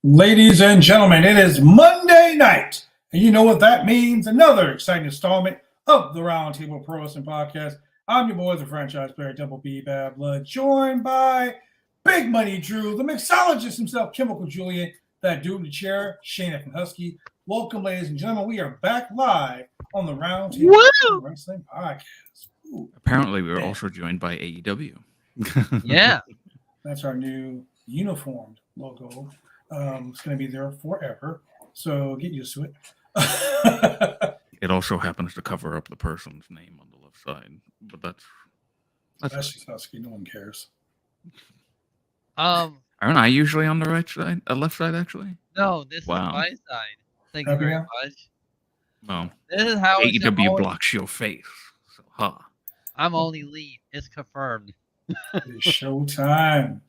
Ladies and gentlemen, it is Monday night, and you know what that means. Another exciting installment of the Roundtable Pro Wrestling Podcast. I'm your boy, the franchise player, Double B Bad Blood, joined by Big Money Drew, the mixologist himself, Chemical Julian, that dude in the chair, Shane F. and Husky. Welcome, ladies and gentlemen. We are back live on the Roundtable Pro Wrestling Podcast. Ooh, Apparently, we were also joined by AEW. Yeah. That's our new uniformed logo. It's going to be there forever, so get used to it. It also happens to cover up the person's name on the left side, but That's just Husky. No one cares. Aren't I usually on the right side, left side actually? No, this is my side. Thank you very much. Well, this is how AEW blocks your face. So, I'm only lead. It's confirmed. It's showtime.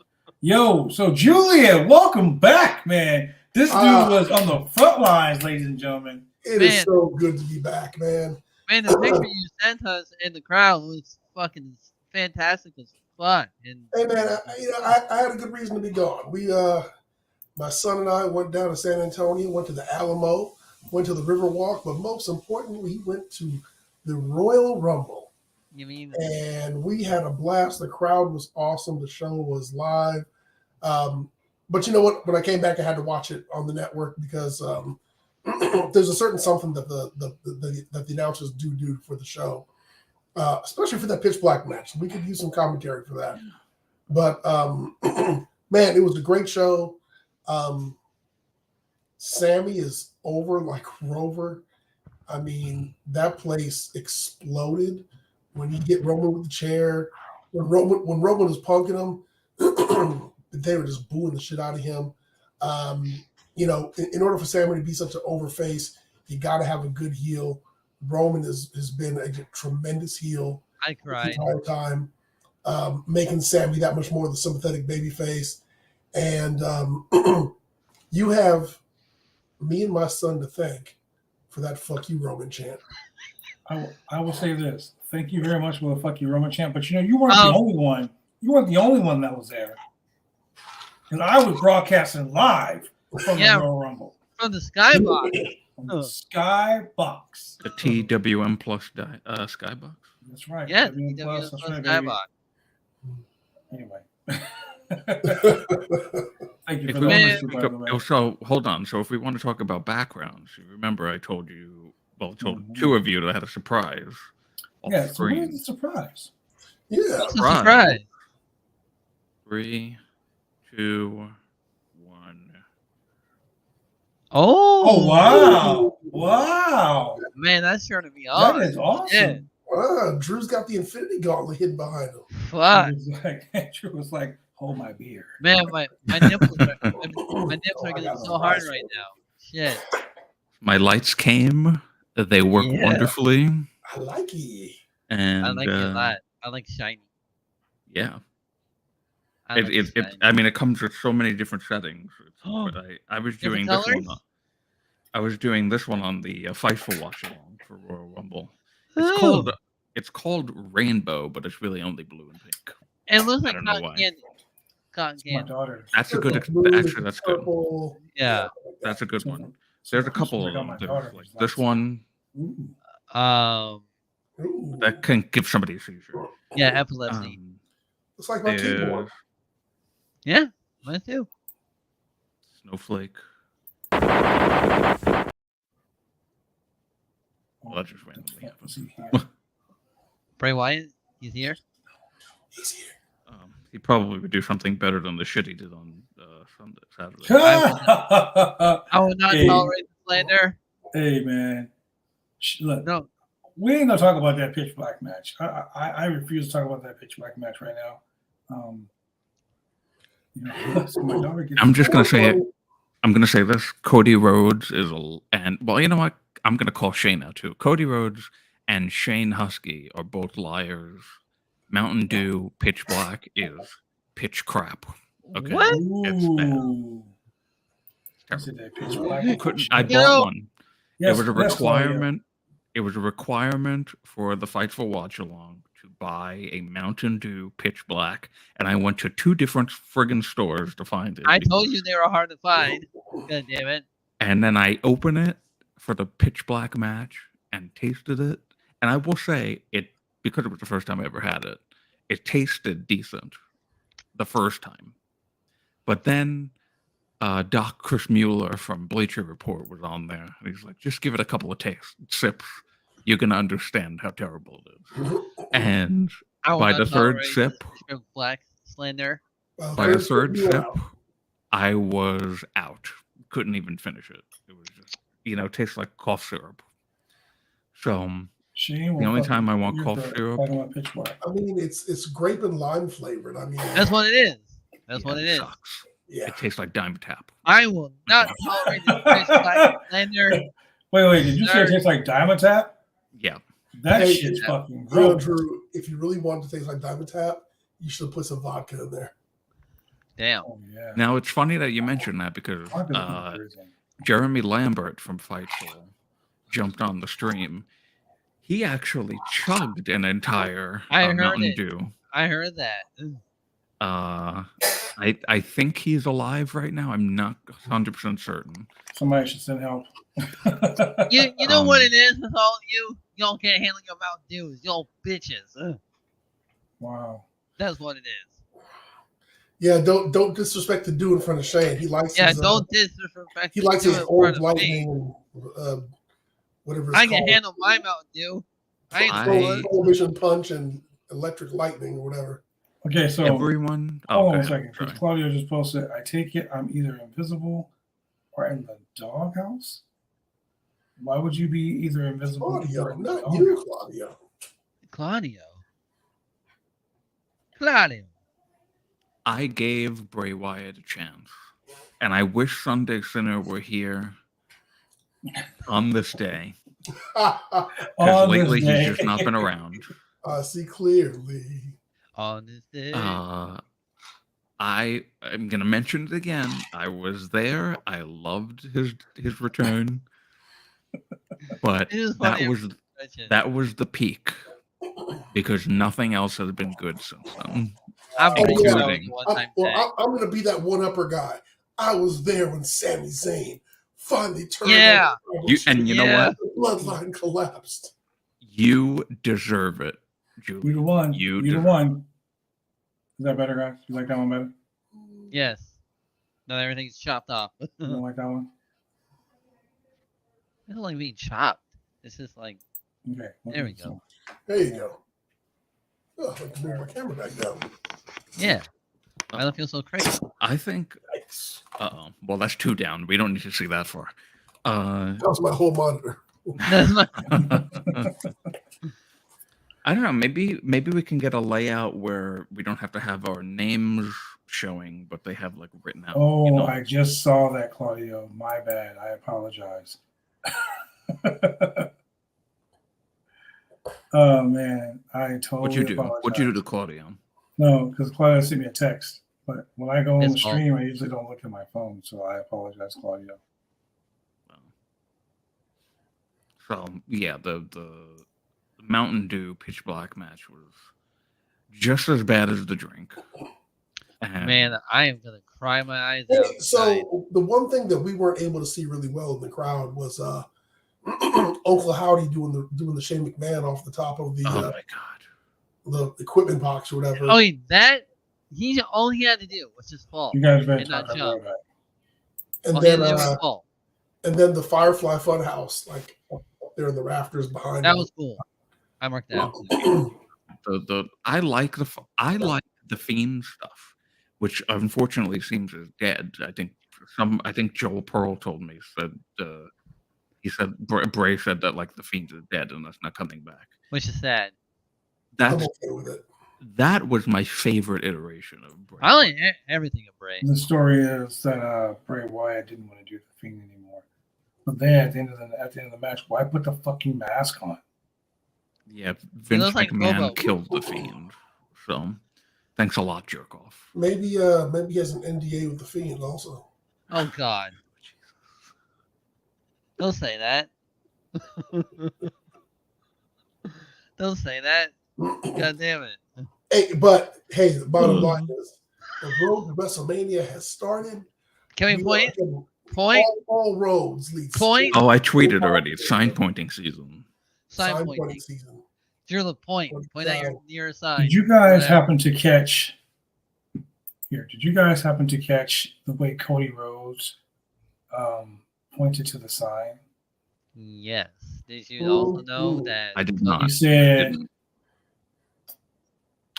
Yo, so Julia, welcome back, man. This dude was on the front lines, ladies and gentlemen. It is so good to be back, man. Man, the picture you sent us in the crowd was fucking fantastic as fuck. And hey, man, I had a good reason to be gone. My son and I went down to San Antonio, went to the Alamo, went to the Riverwalk, but most importantly, we went to the Royal Rumble. You mean? And we had a blast. The crowd was awesome. The show was live. But you know what? When I came back, I had to watch it on the network because there's a certain something that the announcers do for the show, especially for that pitch black match. We could use some commentary for that. But man, it was a great show. Sammy is over like Rover. I mean, that place exploded. When you get Roman with the chair, when Roman was punking him, they were just booing the shit out of him. In order for Sammy to be such an overface, you got to have a good heel. Roman has been a tremendous heel. I cried the entire time, making Sammy that much more of the sympathetic babyface. And you have me and my son to thank for that "fuck you, Roman" chant. I will say this. Thank you very much for the "fuck you, Roman" chant. But you weren't the only one. You weren't the only one that was there. Because I was broadcasting live from the Royal Rumble. From the Skybox. From the Skybox. The TWM plus Skybox. That's right. Yeah, TWM plus Skybox. Anyway. Thank you for that. So hold on. So if we want to talk about backgrounds, you remember I told you, two of you that I had a surprise. Yeah, so what is the surprise? Yeah, surprise. 3, 2, 1. Oh wow! Wow! Man, that's sure to be awesome. That is awesome. Yeah. Wow, Drew's got the Infinity Gauntlet hidden behind him. Fuck. Drew was like, "Hold my beer." Man, my nipples are getting so hard right now. Shit. My lights came. They work wonderfully. I like it. And I like it a lot. I like shiny. Yeah. It comes with so many different settings. But I was doing this one. I was doing this one on the Fightful watch along for Royal Rumble. It's called Rainbow, but it's really only blue and pink. It looks like cotton candy. Cotton candy. My daughter. That's a good. Actually, that's good. Yeah, that's a good one. There's a couple of them. Like this one. That can give somebody a seizure. Yeah, epilepsy. Looks like my keyboard. Yeah, mine too. Snowflake. Well, that just randomly happened. Bray Wyatt, he's here. He's here. He probably would do something better than the shit he did on Saturday. I would not tolerate the slander. Hey, man. Look, no. We ain't gonna talk about that pitch black match. I refuse to talk about that pitch black match right now. So my daughter gets I'm just gonna say it. I'm gonna say this. Cody Rhodes is you know what? I'm gonna call Shane out too. Cody Rhodes and Shane Husky are both liars. Mountain Dew pitch black is pitch crap. Okay. What? I bought one. Yes, it was a requirement. It was a requirement for the Fightful watch along to buy a Mountain Dew pitch black, and I went to 2 different friggin' stores to find it. I told you they were hard to find. God damn it. And then I open it for the pitch black match and tasted it. And I will say it, because it was the first time I ever had it, it tasted decent the first time. But then Doc Chris Mueller from Bleacher Report was on there. And he's like, just give it a couple of sips. You're going to understand how terrible it is. And I will by not the third tolerate sip, this shrimp black slander. by the third sip, I was out. Couldn't even finish it. It was just, tastes like cough syrup. So Shane, the only time I want cough syrup. I mean, it's grape and lime flavored. I mean, that's what it is. That's what it is. Sucks. Yeah. It tastes like Dimetapp. I will not tolerate this fish black slander. Wait, did you say it tastes like Dimetapp? Yeah. That Hey, shit's fucking You know, gross. Drew, if you really want to taste like Dimetapp, you should have put some vodka in there. Damn. Oh, yeah. Now it's funny that you mentioned that because Jeremy Lambert from Fightful jumped on the stream. He actually chugged an entire Mountain Dew. I heard that. I think he's alive right now. I'm not 100% certain. Somebody should send help. You know what it is with all of you? Y'all can't handle your Mountain Dews. Y'all bitches. Ugh. Wow. That's what it is. Yeah, don't disrespect the dude in front of Shane. He likes don't disrespect. He likes his old lightning whatever. I can handle my Mountain Dew. Prohibition punch and electric lightning or whatever. Okay, so everyone. Hold on a second. Because Claudio just posted, I take it I'm either invisible or in the doghouse. Why would you be either invisible? Claudio, not you, Claudio. Claudio. I gave Bray Wyatt a chance, and I wish Sunday Sinner were here on this day. Because lately he's just not been around. I see clearly. On this day. I am gonna mention it again. I was there. I loved his return, but that was the peak because nothing else has been good since then. I'm going to be that one-upper guy. I was there when Sami Zayn finally turned. Yeah, you know what? The bloodline collapsed. You deserve it, Julie. You the one. You the one. Is that better, guys? You like that one better? Yes. No, everything's chopped off. You don't like that one? It's not like being chopped. It's just like. Okay. There we go. There you go. Oh, I can move my camera back down. Yeah. I don't feel so crazy. I think. Well, that's 2 down. We don't need to see that far. That was my whole monitor. I don't know. Maybe we can get a layout where we don't have to have our names showing, but they have like written out. Oh, I just saw that, Claudio. My bad. I apologize. Oh man, I totally. What'd you do? Apologize. What'd you do to Claudio? No, because Claudio sent me a text. But when I go on the stream, I usually don't look at my phone, so I apologize, Claudio. So yeah, the Mountain Dew pitch black match was just as bad as the drink. And man, I am gonna cry my eyes out. So the one thing that we weren't able to see really well in the crowd was Uncle Howdy doing the Shane McMahon off the top of the oh my god, the equipment box or whatever. Oh, that all he had to do was just fall. You guys better talk about that. And then the Firefly Funhouse, like up there in the rafters behind. That was cool. I marked that out. I like the Fiend stuff, which unfortunately seems as dead. I think Joel Pearl told me he said Bray said that like the Fiend is dead and that's not coming back, which is sad. I'm okay with it. That was my favorite iteration of Bray. I like everything of Bray. The story is that Bray Wyatt didn't want to do the Fiend anymore. But then at the end of the match, why put the fucking mask on? Yeah, Vince McMahon killed the Fiend. So thanks a lot, jerk off. Maybe he has an NDA with the Fiend also. Oh God. Don't say that. Don't say that. God damn it. Hey, the bottom line is the road to WrestleMania has started. Can we point? Point. All roads lead Point. Oh, I tweeted already. It's sign pointing season. Sign pointing. season. Drew the point. Point at your nearest sign. Did you guys Whatever. happen to catch? Here, did you guys happen to catch the way Cody Rhodes pointed to the sign? Yes. Did you also know that? I did Cody- not. He said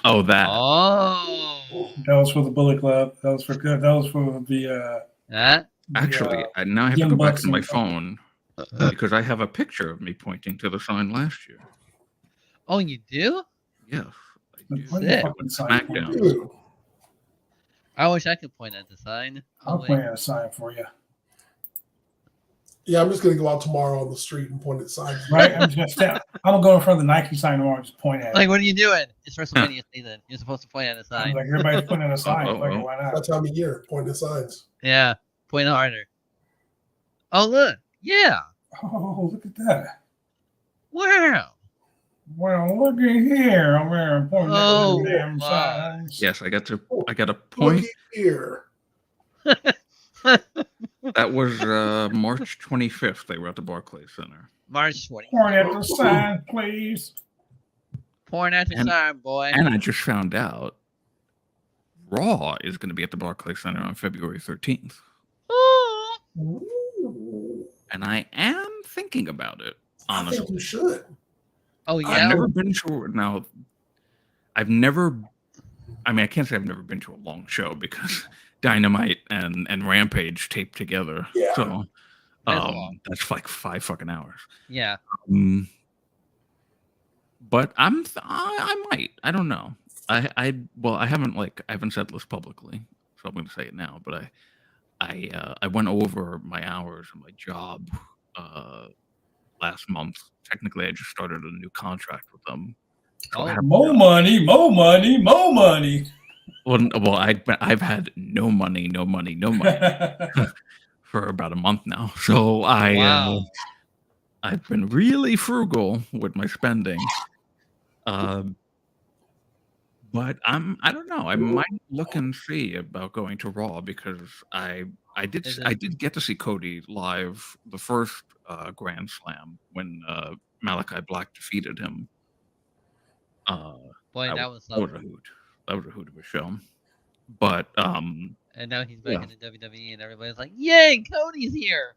Oh, that. Oh. that was for the Bullet Club. That was for good. That was for the. That? Actually, the, now I have to Young go back Bucks to my and- phone because I have a picture of me pointing to the sign last year. Oh, you do? Yes, I do. What Sick. the fucking sign SmackDown. pointing? Dude, I wish I could point at the sign. I'll Oh, wait. point at a sign for you. yeah, I'm just gonna go out tomorrow on the street and point at signs. Right? I'm just gonna stand. I'm gonna go in front of the Nike sign tomorrow and just point at Like, it. what are you doing? It's WrestleMania season. You're supposed to point at a I'm sign. like everybody's pointing at a sign. Oh, Fuck it, oh. why not? That time of year, point at signs. Yeah. Point harder. Oh, look. Yeah. Oh, look at that. Wow. Well, look at here. I'm wearing pointing Oh, at the damn my. signs. Yes, I got a Look point. here. That was March 25th. They were at the Barclays Center. March 20. Point at the sign, please. Point at the And- sign, boy. And I just found out Raw is going to be at the Barclays Center on February 13th. Oh. Ooh, And I am thinking about it, I think honestly. you should. Oh, I've yeah. never been to now. I've never. I mean, I can't say I've never been to a long show because Dynamite and Rampage taped together. Yeah. So That's long. that's like 5 fucking hours. Yeah. But I might. I don't know. I haven't said this publicly, so I'm going to say it now. But I went over my hours and my job last month. Technically, I just started a new contract with them. So I Oh. have- More money, more money, more money. well, I've had no money for about a month now. So Wow. I've been really frugal with my spending. But I don't know. I might look and see about going to Raw because I did get to see Cody live the first Grand Slam when Malachi Black defeated him. Boy, that was That was a something. hoot. That was a hoot of a show. But And now he's back Yeah. in the WWE, and everybody's like, "Yay, Cody's here!"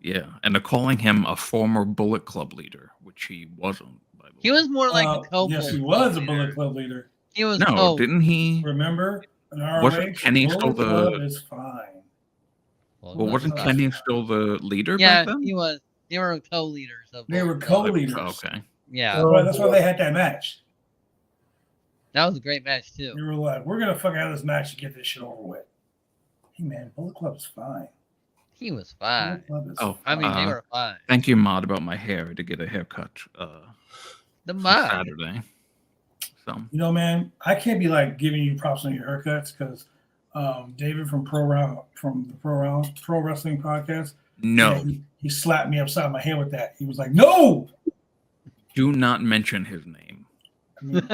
yeah, and they're calling him a former Bullet Club leader, which he wasn't. By the way. He was more like a co. Yes, he was a Bullet Club leader. He was. No, didn't he? Remember? In ROH, Wasn't Kenny Bullet still Club the- is fine. Well, wasn't not. Kenny still the leader Yeah, back then? he was. They were co-leaders of. They were both clubs. co-leaders. Okay. Yeah, That's why they had that match. that was a great match too. They were like, we're going to fucking have this match to get this shit over with. Hey, man, Bullet Club is fine. He was fine. Bullet Club is Oh, I mean, they Uh, were fine. Thank you, Mod, about my hair to get a haircut The on mod. Saturday. So You know, man, I can't be like giving you props on your haircuts because David from Pro Wrestling Podcast, no, yeah, he slapped me upside my head with that. He was like, "No." do not mention his name. I mean,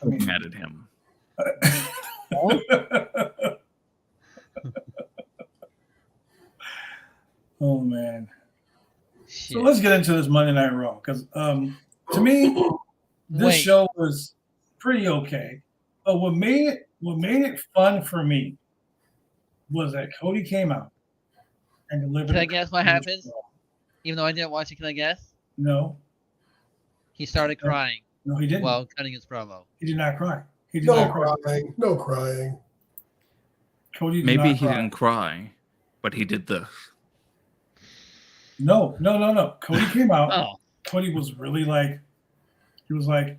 I'm mad at him. oh man. Shit. So let's get into this Monday Night Raw because to me, this Wait. show was pretty okay. But what made it fun for me was that Cody came out and delivered. Can I a guess what happens? Even though I didn't watch it, can I guess? No, He started crying no, he didn't. while cutting his promo. He did not cry. He did No not cry. crying. No crying. Cody did Maybe not he cry. didn't cry, but he did this. No. Cody came out. Oh, Cody was really like, he was like,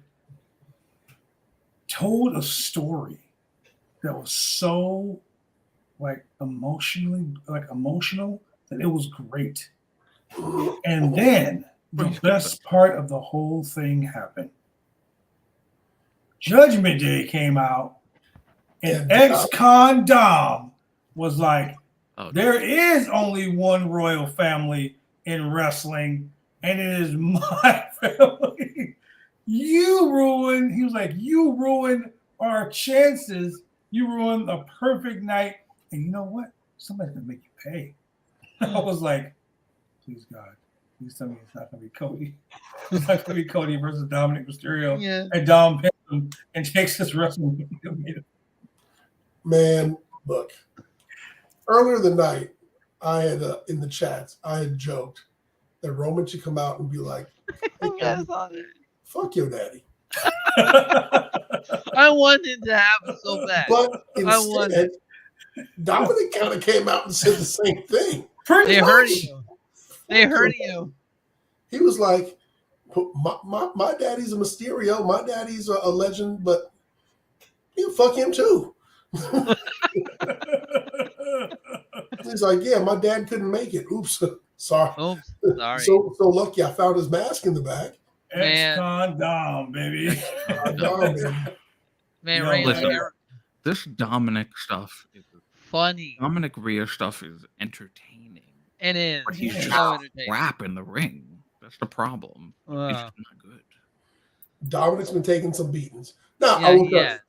told a story that was so like emotional that it was great. And then the best part of the whole thing happened. Judgment Day came out, and ex-con Dom was like, Oh, there is only one royal family in wrestling, and it is my family. You ruined our chances. You ruined the perfect night. And you know what? somebody's gonna make you pay. I was like, please God, please tell me it's not gonna be Cody. It's not gonna be Cody versus Dominic Mysterio. Yeah. And Dom picks him and takes his wrestling. Man, look. Earlier the night, I had in the chats, I had joked that Roman should come out and be like, hey, Yeah, I saw that. fuck your daddy. I wanted to happen so bad. But I wanted. instead, Dominic kind of came out and said the same thing. They hurt you. They hurt you. He was like, my daddy's a Mysterio. My daddy's a legend, but you fuck him too. He's like, yeah, my dad couldn't make it. Oops. Sorry. Oops. Sorry. So lucky I found his mask in the bag. Ex-con Dom, baby. Man, Yo, Ray, listen. like, This Dominic stuff is funny. Dominic Rhea stuff is entertaining. It is. But he's Yeah. just So entertaining. crap in the ring. That's the problem. He's Wow. just not good. Dominic's been taking some beatings. Now, Yeah, I will tell yeah. you,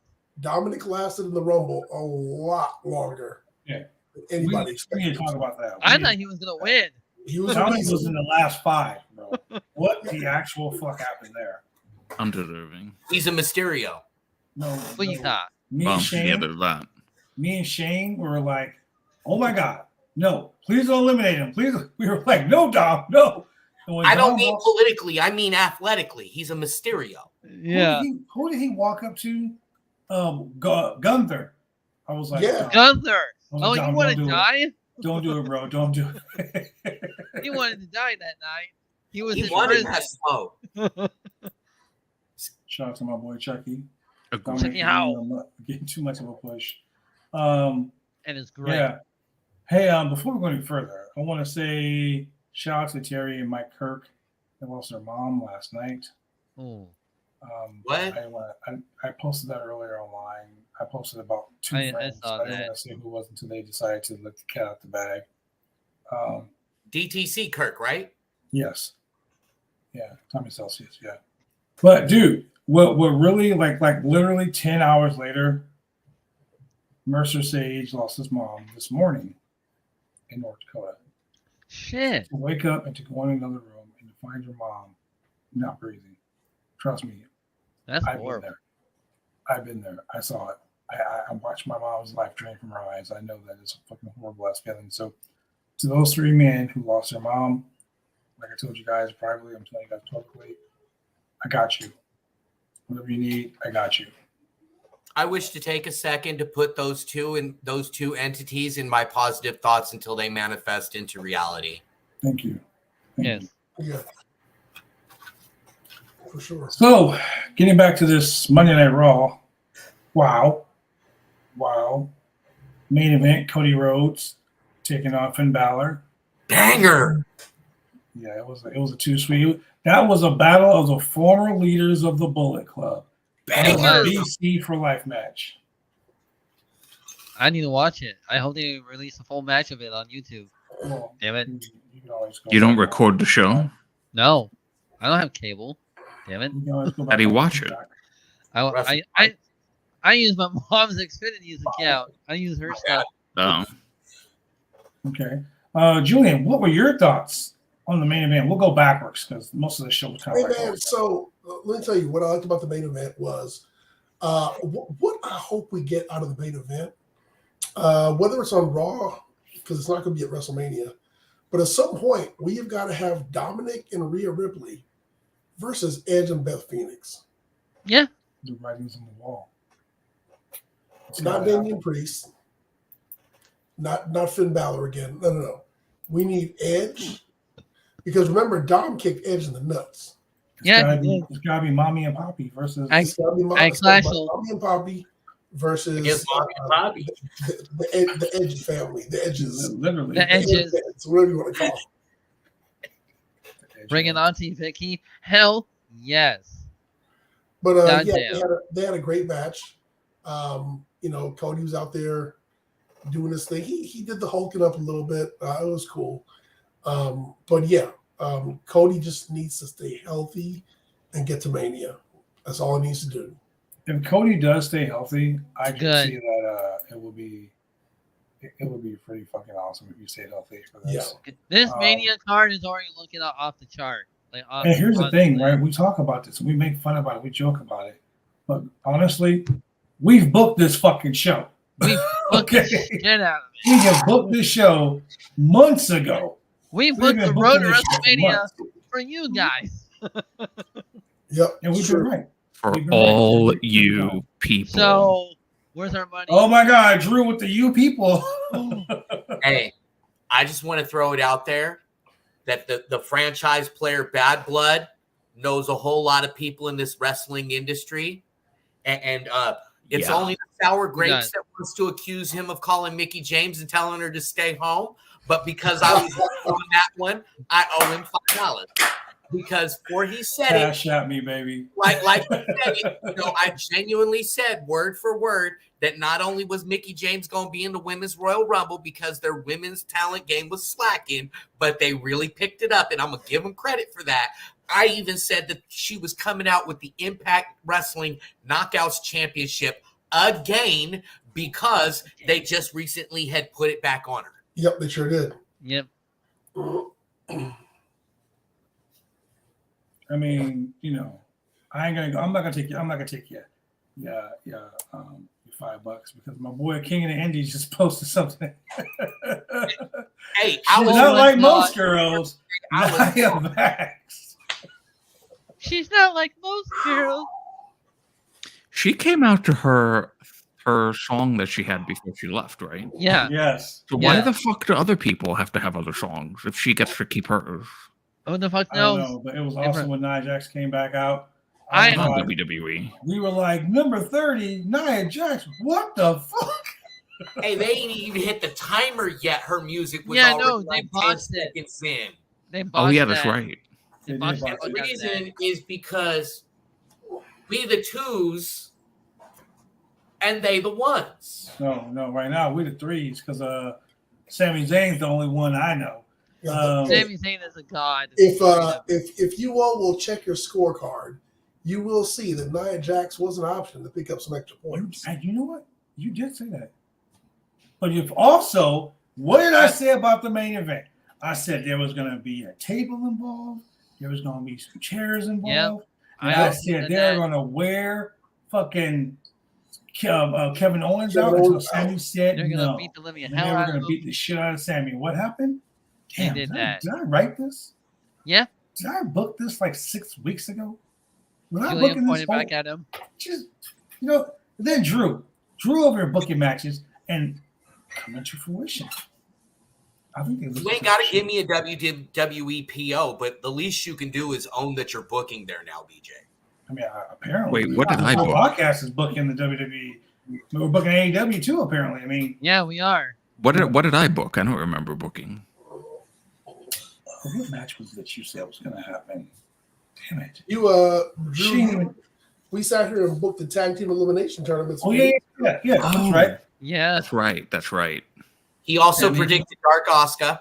Dominic lasted in the Rumble a lot longer Yeah. than We anybody need expected. to talk about that. I thought he was gonna win. He was Dominic a was in beast. the last 5, bro. What the actual fuck happened there? Undeserving. He's a Mysterio. No. But he's not. Me Well, and Shane, yeah, there's that. me and Shane were like, "Oh my God, no! Please don't eliminate him! Please!" We were like, "No, Dom, no!" And when I don't Dom mean walked- politically. I mean athletically. He's a Mysterio. Yeah. Who did he walk up to? Gunther. I was like, Yeah. Dom, Gunther. was Oh, like, you Dom, want to don't do it. die? Don't do it, bro. Don't do it. He wanted to die that night. He was He in wanted prison. that smoke. Shout out to my boy Chucky. Agreed. Chucky Howe. Getting too much of a push. And it's great. Yeah. Hey, before we go any further, I want to say shout out to Terry and Mike Kirk. They lost their mom last night. Oh, What? I posted that earlier online. I posted about 2 I friends. saw I didn't that. want to say who was until they decided to let the cat out the bag. DTC Kirk, right? Yes. Yeah, Tommy Celsius, yeah. But dude, what really like literally 10 hours later, Mercer Sage lost his mom this morning in North Dakota. shit. To wake up and to go in another room and to find your mom not breathing. Trust me, That's I've been horrible. there. I've been there. I saw it. I watched my mom's life drain from her eyes. I know that it's a fucking horrible ass feeling. So to those 3 men who lost their mom, like I told you guys privately, I'm telling you guys publicly, I got you. Whatever you need, I got you. I wish to take a second to put those two entities in my positive thoughts until they manifest into reality. Thank you. Thank Yes. you. Yeah. For sure. So, getting back to this Monday Night Raw, wow. Main event, Cody Rhodes taking on Finn Balor. Banger. Yeah, it was a 2 sweet. That was a battle of the former leaders of the Bullet Club. That was Banger. a BC for life match. I need to watch it. I hope they release a full match of it on YouTube. Well, Damn it. you can always go You don't back. record the show? No, I don't have cable. Damn it. You can always go How do you back. watch it? I use my mom's Xfinity's account. I use her stuff. Oh. Okay. Julian, what were your thoughts on the main event? We'll go backwards because most of the show was kind Hey of like man, so let me tell you what I liked about the main event was what I hope we get out of the main event, whether it's on Raw, because it's not going to be at WrestleMania, but at some point we have got to have Dominic and Rhea Ripley versus Edge and Beth Phoenix. Yeah. the writings on the wall. It's not Damian Priest, not Finn Balor again. No. We need Edge. Because remember, Dom kicked Edge in the nuts. It's gotta be Mommy and Poppy versus. It's gotta be Mommy and Poppy versus Mommy and Poppy. The Edge family, the Edges, literally The Edges. whatever you want to call it. Bring it on to Vicky. Hell yes. But they had a great match. Cody was out there doing his thing. He did the hulking up a little bit. It was cool. Cody just needs to stay healthy and get to Mania. That's all he needs to do. If Cody does stay healthy, I can Good. see that it It would be pretty fucking awesome if you stayed healthy for this. Yeah. This Mania card is already looking off the chart. Like, And here's the thing, honestly. right? We talk about this, we make fun about it, we joke about it, but honestly, we've booked this fucking show. We booked the Okay. shit out of it. We have booked this show months ago. We We've booked been the booking road to this shit for WrestleMania months. for you guys. Yep. And we've Sure. been right. For We've been all right. you people. So, where's our money? Oh my God, Drew with the you people. Hey, I just want to throw it out there that the franchise player Bad Blood knows a whole lot of people in this wrestling industry. And it's only the Sour Grapes that wants to accuse him of calling Mickey James and telling her to stay home. But because I was on that one, I owe him $5. Because before he said Cash at me, baby. like he said it, I genuinely said word for word that not only was Mickey James going to be in the Women's Royal Rumble because their women's talent game was slacking, but they really picked it up, and I'm going to give them credit for that. I even said that she was coming out with the Impact Wrestling Knockouts Championship again because they just recently had put it back on her. Yep, they sure did. Yep. I mean, I ain't gonna go. I'm not gonna take you. Yeah, your $5 because my boy King of the Indies just posted something. Hey, I was not like most girls. Nia Jax. She's not like most girls. She came out to her song that she had before she left, right? Yeah. Yes. So why the fuck do other people have to have other songs if she gets to keep hers? Who the fuck I don't knows? know, but it was awesome when Nia Jax came back out. I On know. WWE. We were like, number 30, Nia Jax. What the fuck? Hey, they ain't even hit the timer yet. Her music was Yeah, already no, they like 10 botched it. seconds in. They Oh botched yeah, that's that. right. They They botched did that botch The it. reason is because we the twos and they the ones. No. Right now we're the threes because Sami Zayn's the only one I know. Sami Zayn is a god. If you all will check your scorecard, you will see that Nia Jax was an option to pick up some extra points. And you know what? You did say that. But you've also, what did I say about the main event? I said there was going to be a table involved. There was going to be some chairs involved. And I said they're going to wear fucking Kevin Owens out until Sammy said they're gonna no. beat the living And hell they were out going of to him. beat the shit out of Sammy. What happened? They Damn, did that. Did I write this? Yeah. Did I book this like 6 weeks ago? When I Julian booking this pointed back at him. just then Drew over here booking matches and coming to fruition. I think they You ain't got to give me a WWE PO, but the least you can do is own that you're booking there now, BJ. I mean, apparently. Wait, what did I The book? podcast is booking the WWE. We're booking AEW too, apparently. I mean, Yeah, we are. What did I book? I don't remember booking. what match was that you said was going to happen? Damn it. You She Drew, didn't even- we sat here and booked the tag team elimination tournaments. Oh, yeah. That's Oh. right. Yeah. That's right. He also I mean- predicted Dark Oscar.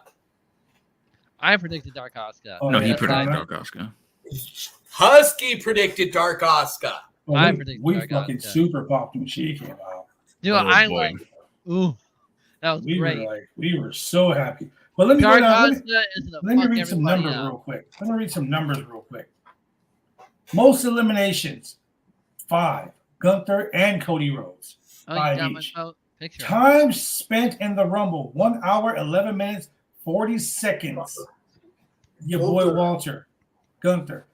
I predicted Dark Oscar. Oh, No, yeah, he that's predicted right. Dark Oscar. Husky predicted Dark Oscar. Well, I we predicted we Dark fucking Oscar. super popped when she came out. Dude, Oh, I boy. like. Ooh, that was We great. were so happy. But let me Dark go down. Oscar is gonna Let me fuck read some everybody numbers up. real quick. Let me read some numbers real quick. Most eliminations, 5. Gunther and Cody Rhodes. Oh, you 5 got my each. picture. Time spent in the Rumble, 1 hour, 11 minutes, 40 seconds. Your boy Walter, Gunther.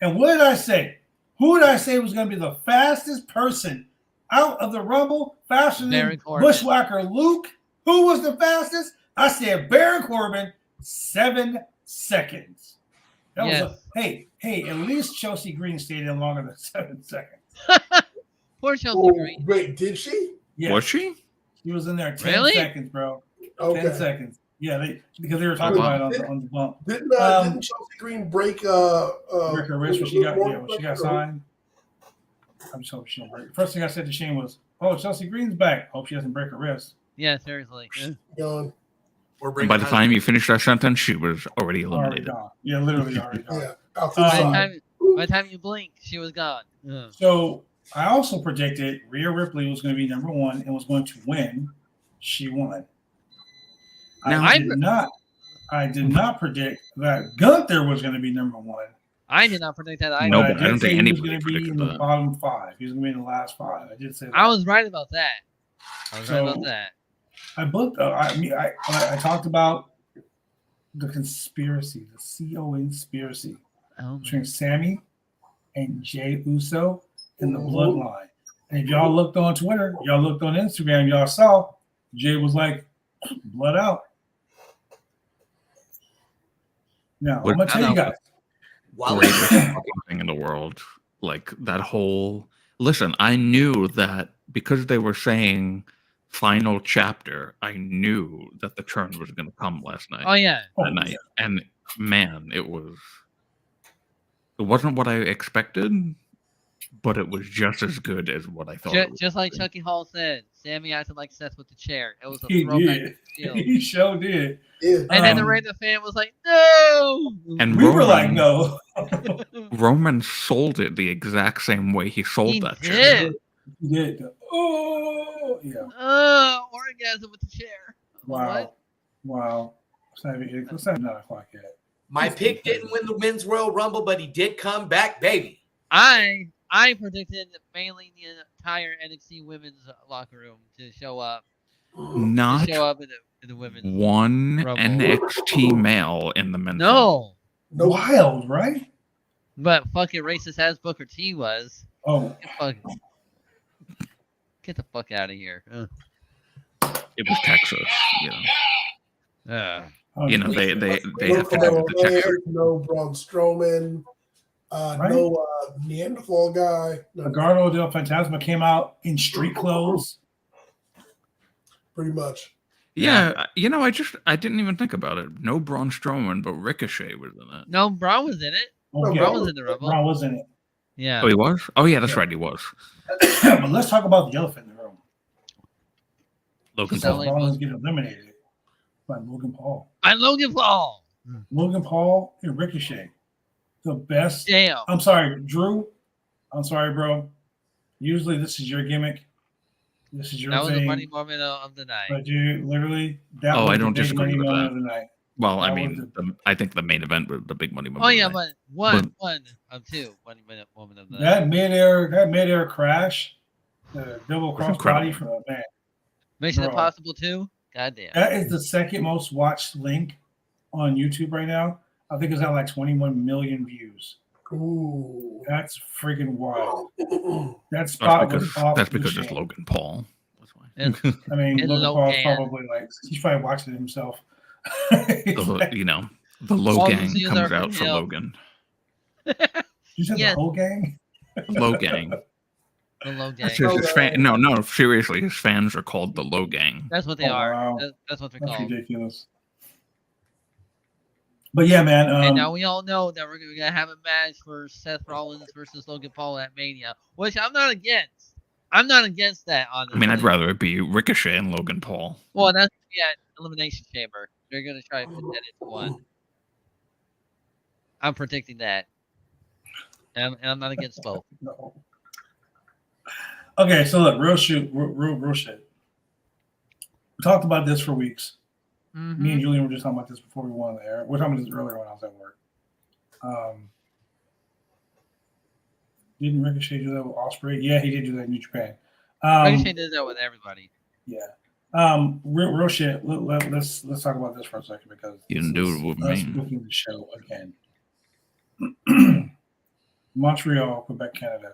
And what did I say? Who did I say was going to be the fastest person out of the Rumble? Faster than Baron Corbin. Bushwhacker Luke? Who was the fastest? I said Baron Corbin, 7 seconds. That Yes. was hey, at least Chelsea Green stayed in longer than 7 seconds. Poor Chelsea Oh, Green. wait, did she? Yeah, Was she? she was in there 10 Really? seconds, bro. Okay. 10 seconds. Yeah, because they were talking wow. about it on the bump. Didn't Chelsea Green break Break her wrist when she got signed. I'm just hoping she don't break. First thing I said to Shane was, "Oh, Chelsea Green's back. Hope she doesn't break her wrist." Yeah, seriously. Yeah. Young. We're And bringing by the time you finished that sentence, she was already Already eliminated. gone. Yeah, literally already gone. Yeah. Out to the By the side. time, by the time you blink, she was gone. Yeah. So I also predicted Rhea Ripley was going to be number 1 and was going to win. She won. Now, I did not predict that Gunther was going to be number 1. I did not predict that either. No, But but I don't think he was anybody going to be predicted in the that. bottom 5. He was going to be in the last 5. I did say that. I was right about that. I booked. I talked about the conspiracy, the CO conspiracy between Sammy and Jey Uso in the bloodline. And if y'all looked on Twitter, y'all looked on Instagram, y'all saw Jey was like, blood out. Now, I'm going to tell you guys. Greatest fucking thing in the world. Like that whole. Listen, I knew that because they were saying final chapter, I knew that the turn was going to come last night. Oh, yeah. That night. And man, it wasn't what I expected, but it was just as good as what I thought. Just like Chucky Hall said, Sammy acted like Seth with the chair. It was a He throwback. did. He sure did. And then the random fan was like, no! And we were like, no. Roman sold it the exact same way he sold that chair. He did. Oh, yeah. Orgasm with the chair. Wow. Wow. It's not 9 o'clock yet. My pick didn't win the Men's Royal Rumble, but he did come back, baby. I predicted mainly the entire NXT women's locker room to show up. Not to show up in the women's one Rumble. NXT male in the men's. No. Wild, right? But fucking racist as Booker T was. Oh. Get the fuck out of here. It was Texas, you know. You know, they have to no, do the Texas. no Braun Strowman, Right? no Neanderthal guy. No, Legado del Fantasma came out in street clothes. pretty much. Yeah, you know, I didn't even think about it. No Braun Strowman, but Ricochet was in it. No, Braun was in it. Okay. Braun was in the Rumble. Braun was in it. Yeah. Oh, he was? Oh, yeah, that's right, he was. But let's talk about the elephant in the room. Logan So, Paul. like, Rollins get eliminated by Logan Paul. Logan Paul. Logan Paul and Ricochet. The best. Damn. I'm sorry, Drew. I'm sorry, bro. Usually this is your gimmick. This is your That was thing. the money moment of the night. But dude, literally, that was I the don't big disagree money with moment that. of the night. Well, I That mean, was I think the main event was the big money moment. Oh yeah, of the night. but one of two. 1 minute moment of the night. That midair crash, the double cross incredible. body from man. Mission bro. Impossible 2. Goddamn. That is the second most watched link on YouTube right now. I think it's at like 21 million views. Ooh. That's freaking wild. That That's spot because was off the it's chain. Logan Paul. That's why. It's- I mean, It's Logan Paul's Logan. probably like he's probably watching it himself. You know, the low All gang the scenes comes are out for for him. Logan. You said Yes. the whole gang? Low gang. The low gang. That's just his fan. No, seriously, his fans are called the low gang. That's what they Oh, are. wow. That's what they're That's called. ridiculous. But yeah, man. And now we all know that we're gonna have a match for Seth Rollins versus Logan Paul at Mania, which I'm not against. I'm not against that. Honestly. I mean, I'd rather it be Ricochet and Logan Paul. Well, that's Elimination Chamber. They're gonna try to put that into one. I'm predicting that, and I'm not against both. No. Okay, so look, real shit. We talked about this for weeks. Mm-hmm. Me and Julian were just talking about this before we went on the air. We were talking about this earlier when I was at work. Didn't Ricochet do that with Ospreay? Yeah, he did do that in New Japan. Ricochet did that with everybody. Yeah. Real shit. Let's talk about this for a second because You didn't do it with us me. booking the show again. Montreal, Quebec, Canada.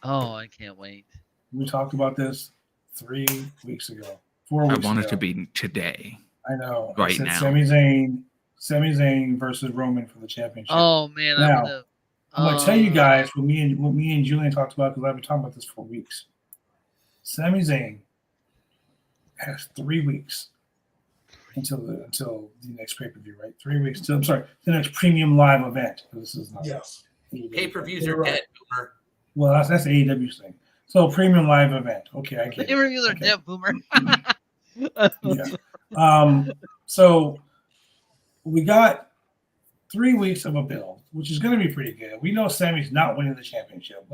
Oh, I can't wait. We talked about this 3 weeks ago. 4 I weeks want ago. it to be today. I know. right I said now. Sami Zayn versus Roman for the championship. Oh man, Now, I'm gonna tell you guys what me and Julian talked about because I've been talking about this for weeks. Sami Zayn has 3 weeks until the next pay-per-view, right? 3 weeks till the next premium live event. This is not Yes. Pay-per-views You're are right. dead, Boomer. well, that's AEW's thing. So premium live event. Okay, I get The it. interviews are Okay. dead, Boomer. Yeah. So we got 3 weeks of a build, which is going to be pretty good. We know Sammy's not winning the championship.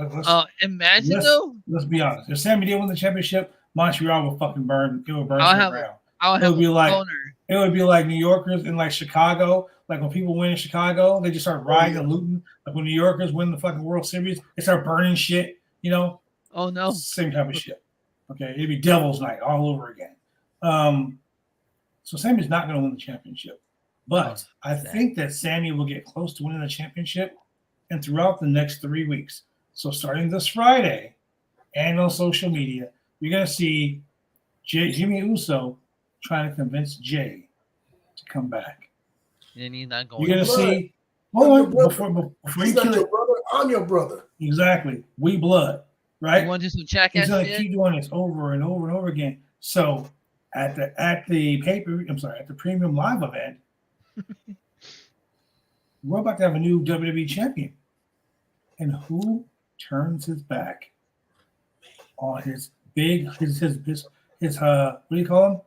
Imagine though. Let's be honest. If Sammy did win the championship, Montreal will fucking burn. It will burn I'll to the have ground. I'll It have would be a like boner. it would be like New Yorkers in like Chicago. Like when people win in Chicago, they just start rioting and looting. Like when New Yorkers win the fucking World Series, they start burning shit. You know, Oh no. same type of shit. Okay, it'd be Devil's Night all over again. So Sammy's not going to win the championship, but I think that Sammy will get close to winning the championship, and throughout the next 3 weeks. So starting this Friday, and on social media, you're going to see Jimmy Uso trying to convince Jay to come back. And he's not You're going. going to see. I'm Hold your on, brother. before He's you not kill your it. brother. I'm your brother. Exactly. We blood, You right? want to do some He's jackass going to shit? keep doing this over and over and over again. So at the premium live event, we're about to have a new WWE champion. And who turns his back on his big his what do you call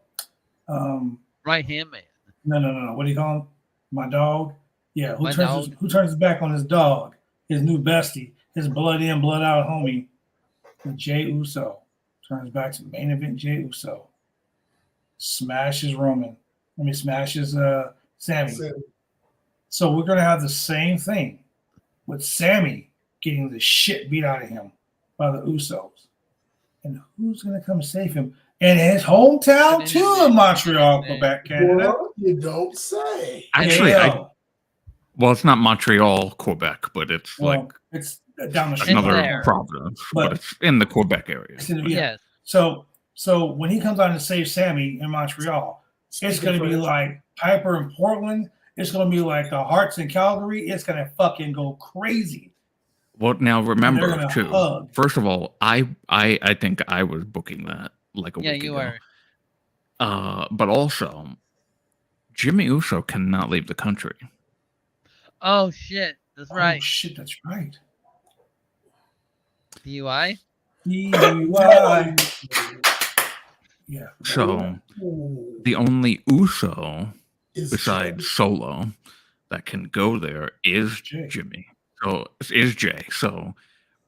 him? Right hand man. No. What do you call him? My dog. Yeah, who My turns dog. who turns his back on his dog, his new bestie, his blood in, blood out homie, Jay Uso. Turns back to main event Jay Uso. Smashes Roman. Smashes Sammy. So we're gonna have the same thing with Sammy getting the shit beat out of him by the Usos. And who's going to come save him? In his hometown, too, in Montreal, Quebec, Canada. Well, you don't say. Actually, well, it's not Montreal, Quebec, but it's it's down the another province, but it's in the Quebec area. Yes. So when he comes out to save Sammy in Montreal, it's going to be like Piper in Portland. It's going to be like the Hearts in Calgary. It's going to fucking go crazy. Well, now remember too. First of all, I think I was booking that like a week ago. Yeah, you were. But also, Jimmy Uso cannot leave the country. Oh shit, that's right. Oh shit, that's right. DUI. Yeah. So the only Uso besides Solo that can go there is Jimmy. So is Jay. So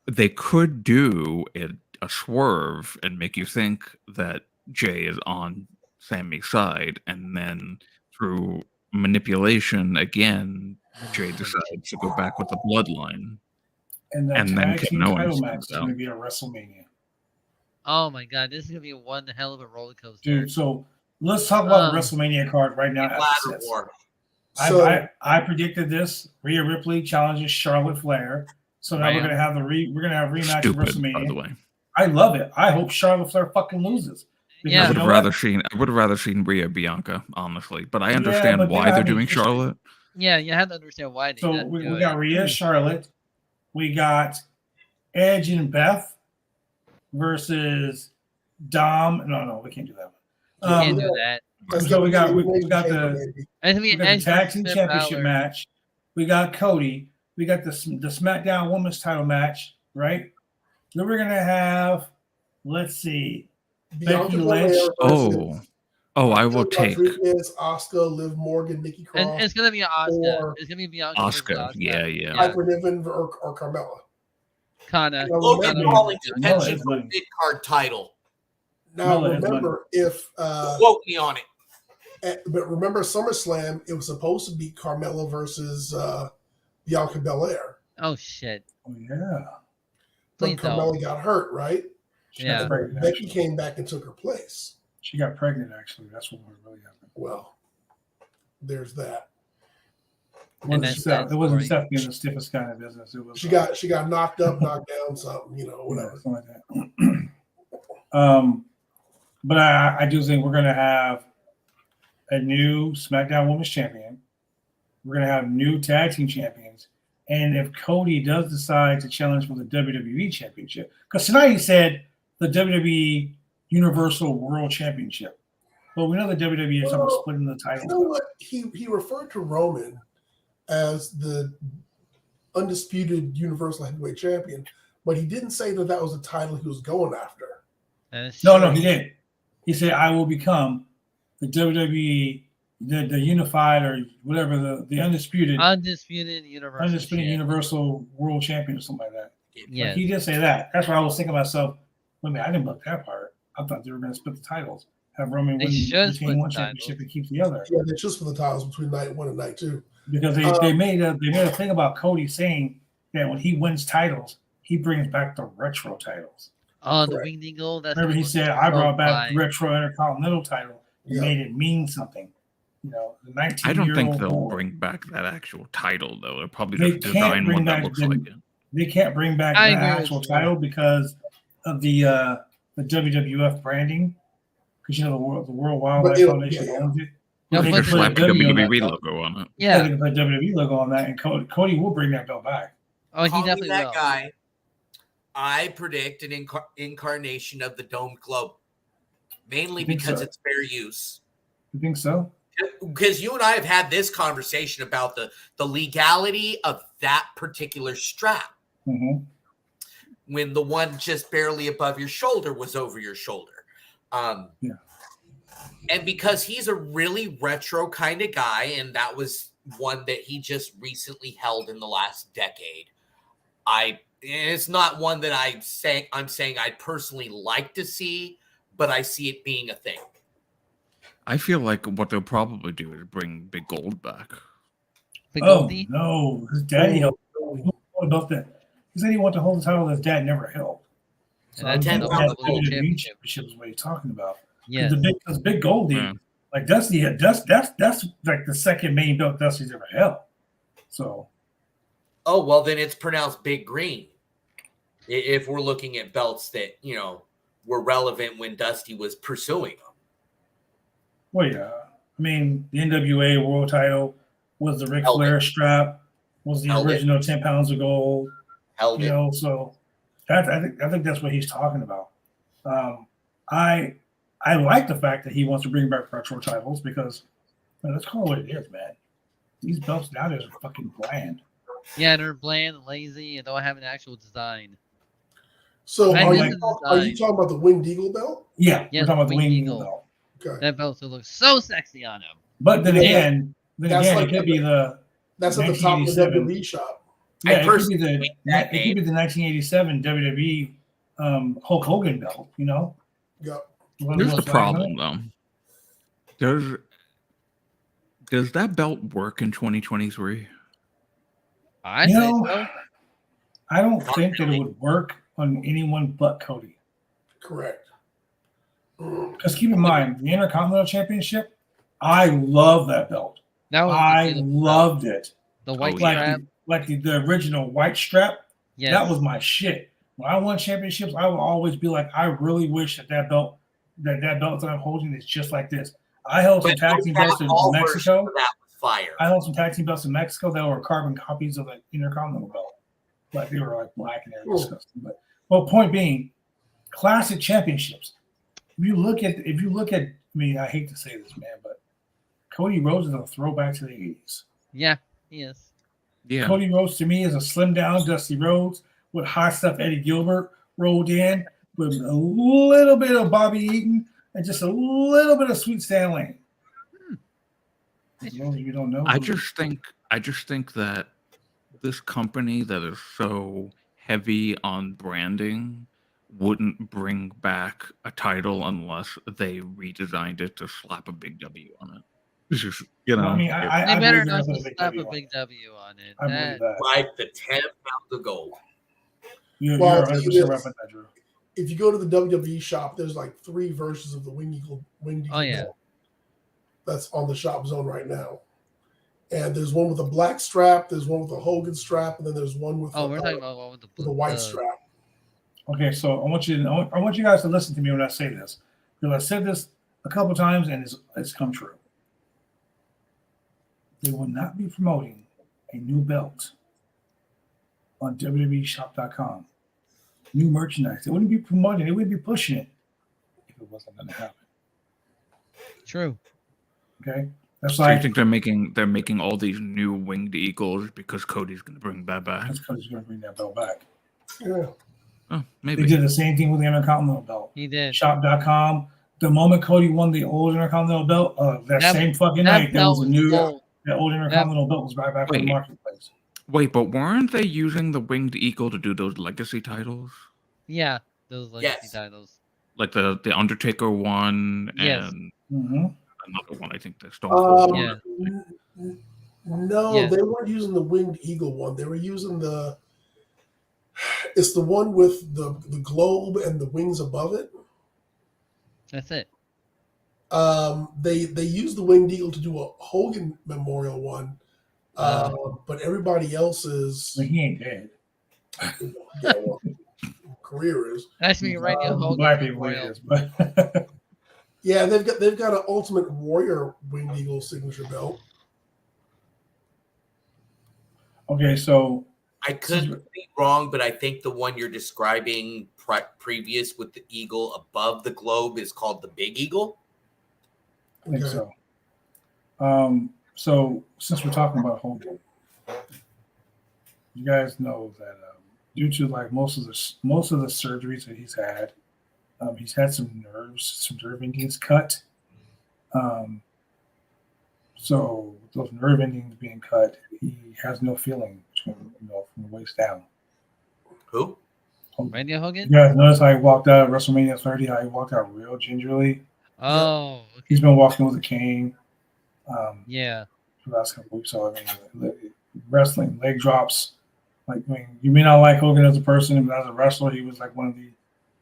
they could do a swerve and make you think that Jay is on Sammy's side, and then through manipulation again, Jay decides to go back with the bloodline. And then Kevin Owens match is going to be at WrestleMania. Oh my god, this is going to be one hell of a roller coaster. Dude, so let's talk about the WrestleMania card right now. I predicted this. Rhea Ripley challenges Charlotte Flair. So now we're gonna have rematch at WrestleMania. By the way, I love it. I hope Charlotte Flair fucking loses. Yeah, I would have rather seen Rhea Bianca, honestly. But I understand why they're doing Charlotte. Yeah, you have to understand why. So we got Rhea, Charlotte. We got Edge and Beth versus Dom. No, we can't do that one. We can't do that. So we got the tag team championship match. We got Cody. We got the SmackDown Women's title match, right? Then we're gonna have, let's see, Becky Lynch. I will take Asuka, Liv Morgan, Nikki Cross. And it's gonna be Asuka. It's gonna be Bianca. Asuka. Yeah. Piper Niven or Carmella. Kana. Logan Paul in contention for a mid card title. Now remember, if quote me on it. But remember, SummerSlam, it was supposed to be Carmella versus Bianca Belair. Oh shit! Oh yeah. But Carmella got hurt, right? Yeah. Becky came back and took her place. She got pregnant. Actually, that's what really happened. Well, there's that. It wasn't Steph being the stiffest guy in business. It was she got knocked up, knocked down, something, whatever. Something like that. But I do think we're gonna have a new SmackDown Women's Champion. We're gonna have new tag team champions, and if Cody does decide to challenge for the WWE Championship, because tonight he said the WWE Universal World Championship, but we know the WWE is about splitting the title. You know what? He referred to Roman as the undisputed Universal Heavyweight Champion, but he didn't say that was the title he was going after. No, he didn't. He said, "I will become the WWE, the unified or whatever the undisputed Universal World Champion or something like that." Yeah, he did say that. That's why I was thinking to myself, "Wait a minute, I didn't book that part. I thought they were going to split the titles." have Roman They win should retain split one the championship titles. and keep the other. Yeah, they just for the titles between night 1 and night 2. Because they made a thing about Cody saying that when he wins titles, he brings back the retro titles. Oh, the Correct. Winged Eagle. That's Remember, gonna he look said, "I so brought back fly. the retro Intercontinental title and Yeah. made it mean something." You know, the 19-year-old. I don't think they'll boy. bring back that actual title though. They'll probably They just can't design bring one that back looks the- like it. They can't bring back I the agree with actual you. title because of the WWF branding. Because you know the World Wildlife it'll- Foundation yeah. owns it. They'll They They put can just the- put slap a the W on that WWE belt. logo on it. Yeah, they Yeah. can put a WWE logo on that, and Cody will bring that belt back. Oh, he Call me definitely that will. guy. I predict an incarnation of the domed globe, mainly You think because so? it's fair use. You think so? Because you and I have had this conversation about the legality of that particular strap Mm-hmm. when the one just barely above your shoulder was over your shoulder. Yeah. And because he's a really retro kind of guy, and that was one that he just recently held in the last decade, it's not one that I'm saying I'd personally like to see, but I see it being a thing. I feel like what they'll probably do is bring Big Gold back. Big Oh Goldie. no, his daddy held. What about that? He said he wanted to hold the title that his dad never held. So And I that's think the that World WWE Championship. championship is what he's talking about. Yes. Because Big Goldie, Yeah. like Dusty, that's like the second main belt Dusty's ever held. So Oh, well, then it's pronounced Big Green. If we're looking at belts that, were relevant when Dusty was pursuing them. well, yeah. I mean, the NWA World Title was the Ric Held Flair strap, was the Held it. original 10 pounds of gold. Held You it. know, so I think that's what he's talking about. I like the fact that he wants to bring back retro titles because, man, let's call it what it is, man. These belts nowadays are fucking bland. Yeah, they're bland and lazy and don't have an actual design. So I are know you, the are you design. talking about the Winged Eagle belt? Yeah, Yes, we're talking about the Winged Winged Eagle. Eagle belt. Okay. That belt still looks so sexy on him. But then Yeah. again, That's it like could be the That's at the top of the 1987. WWE shop. I yeah, it could be personally the hate that it could be the 1987 WWE Hulk Hogan belt. You know, Yep. One of Here's the most flags on problem, though. Does that belt work in 2023? I You say know, so. I don't think that it would work on anyone but Cody. Correct. Because keep in mind, the Intercontinental Championship, I love that belt. That was a I beautiful belt. loved it. The white Oh, strap. Like the original white strap. Yes. That was my shit. When I won championships, I would always be like, I really wish that belt that I'm holding is just like this. I held some tag team belts in All versions Mexico. of that was fire. I held some tag team belts in Mexico that were carbon copies of the Intercontinental belt. Like they were like black and they were disgusting. But well, point being, classic championships. If you look at, I mean, I hate to say this, man, but Cody Rhodes is a throwback to the 80s. Yeah, he is. Yeah. Cody Rhodes to me is a slim down Dusty Rhodes with hot stuff Eddie Gilbert rolled in with a little bit of Bobby Eaton and just a little bit of Sweet Stan Lane. For those of you who don't know, I just think that this company that is so heavy on branding wouldn't bring back a title unless they redesigned it to slap a big W on it. It's just, I mean, They I better believe not there's a slap a W on it. big W on it. I believe that. Like the 10 pounds of gold. You're Well, 100% it is. right about that, Drew. If you go to the WWE shop, there's like 3 versions of the Winged Eagle Oh, yeah. belt that's on the shop zone right now. And there's one with a black strap, there's one with a Hogan strap, and then there's one with Oh, we're talking about one with with a white strap. Okay, so I want you guys to listen to me when I say this, because I said this a couple times and it's come true. They will not be promoting a new belt on WWEshop.com. New merchandise. They wouldn't be promoting. They wouldn't be pushing it if it wasn't going to happen. True. Okay, that's So you like think they're making all these new winged eagles because Cody's going to bring that back? that's Cody's going to bring that belt back. Yeah. Oh, They maybe. did the same thing with the Intercontinental belt. He did. Shop.com. The moment Cody won the old Intercontinental belt, that same fucking night, there was a new. gold. That old Intercontinental belt was right back on the Wait. marketplace. Wait, but weren't they using the winged eagle to do those legacy titles? Yeah, those legacy Yes. titles. like the Undertaker one Yes. and Mhm. another one. I think the Stone Cold one. Yeah. No, Yes. they weren't using the Winged Eagle one. They were using it's the one with the globe and the wings above it. That's it. They used the Winged Eagle to do a Hogan Memorial one, but everybody else's But he ain't dead. yeah, well, career is. That's me right now. Hogan Black people Memorial. is, but Yeah, they've got an Ultimate Warrior Winged Eagle signature belt. okay. So I could be wrong, but I think the one you're describing previous with the eagle above the globe is called the Big Eagle. I think Okay. so. So since we're talking about Hogan, you guys know that due to like most of the surgeries that he's had some nerve endings cut. So those nerve endings being cut, he has no feeling between from the waist down. Who? Randy Hogan? You guys notice how he walked out at WrestleMania 30? How he walked out real gingerly. Oh, okay. He's been walking with a cane. Yeah. For the last couple weeks. So I mean, wrestling leg drops. Like, I mean, you may not like Hogan as a person, but as a wrestler, he was like one of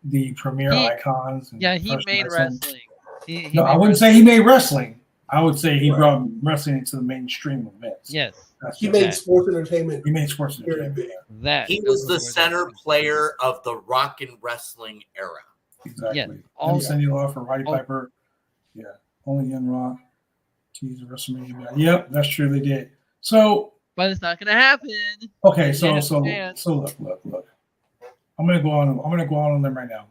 the premier icons. Yeah, he made wrestling. No, I wouldn't say he made wrestling. I would say he brought wrestling into the mainstream events. Yes. He made sports entertainment. He made sports entertainment. Big. That He was the center player of the rock and wrestling era. Exactly. Yes. And Cindy Lauper, Roddy Piper. Yeah. Only Young Rock. Tease of WrestleMania. Yep, that's true. They did. So, but it's not going to happen. Okay, so look. I'm gonna go on them right now.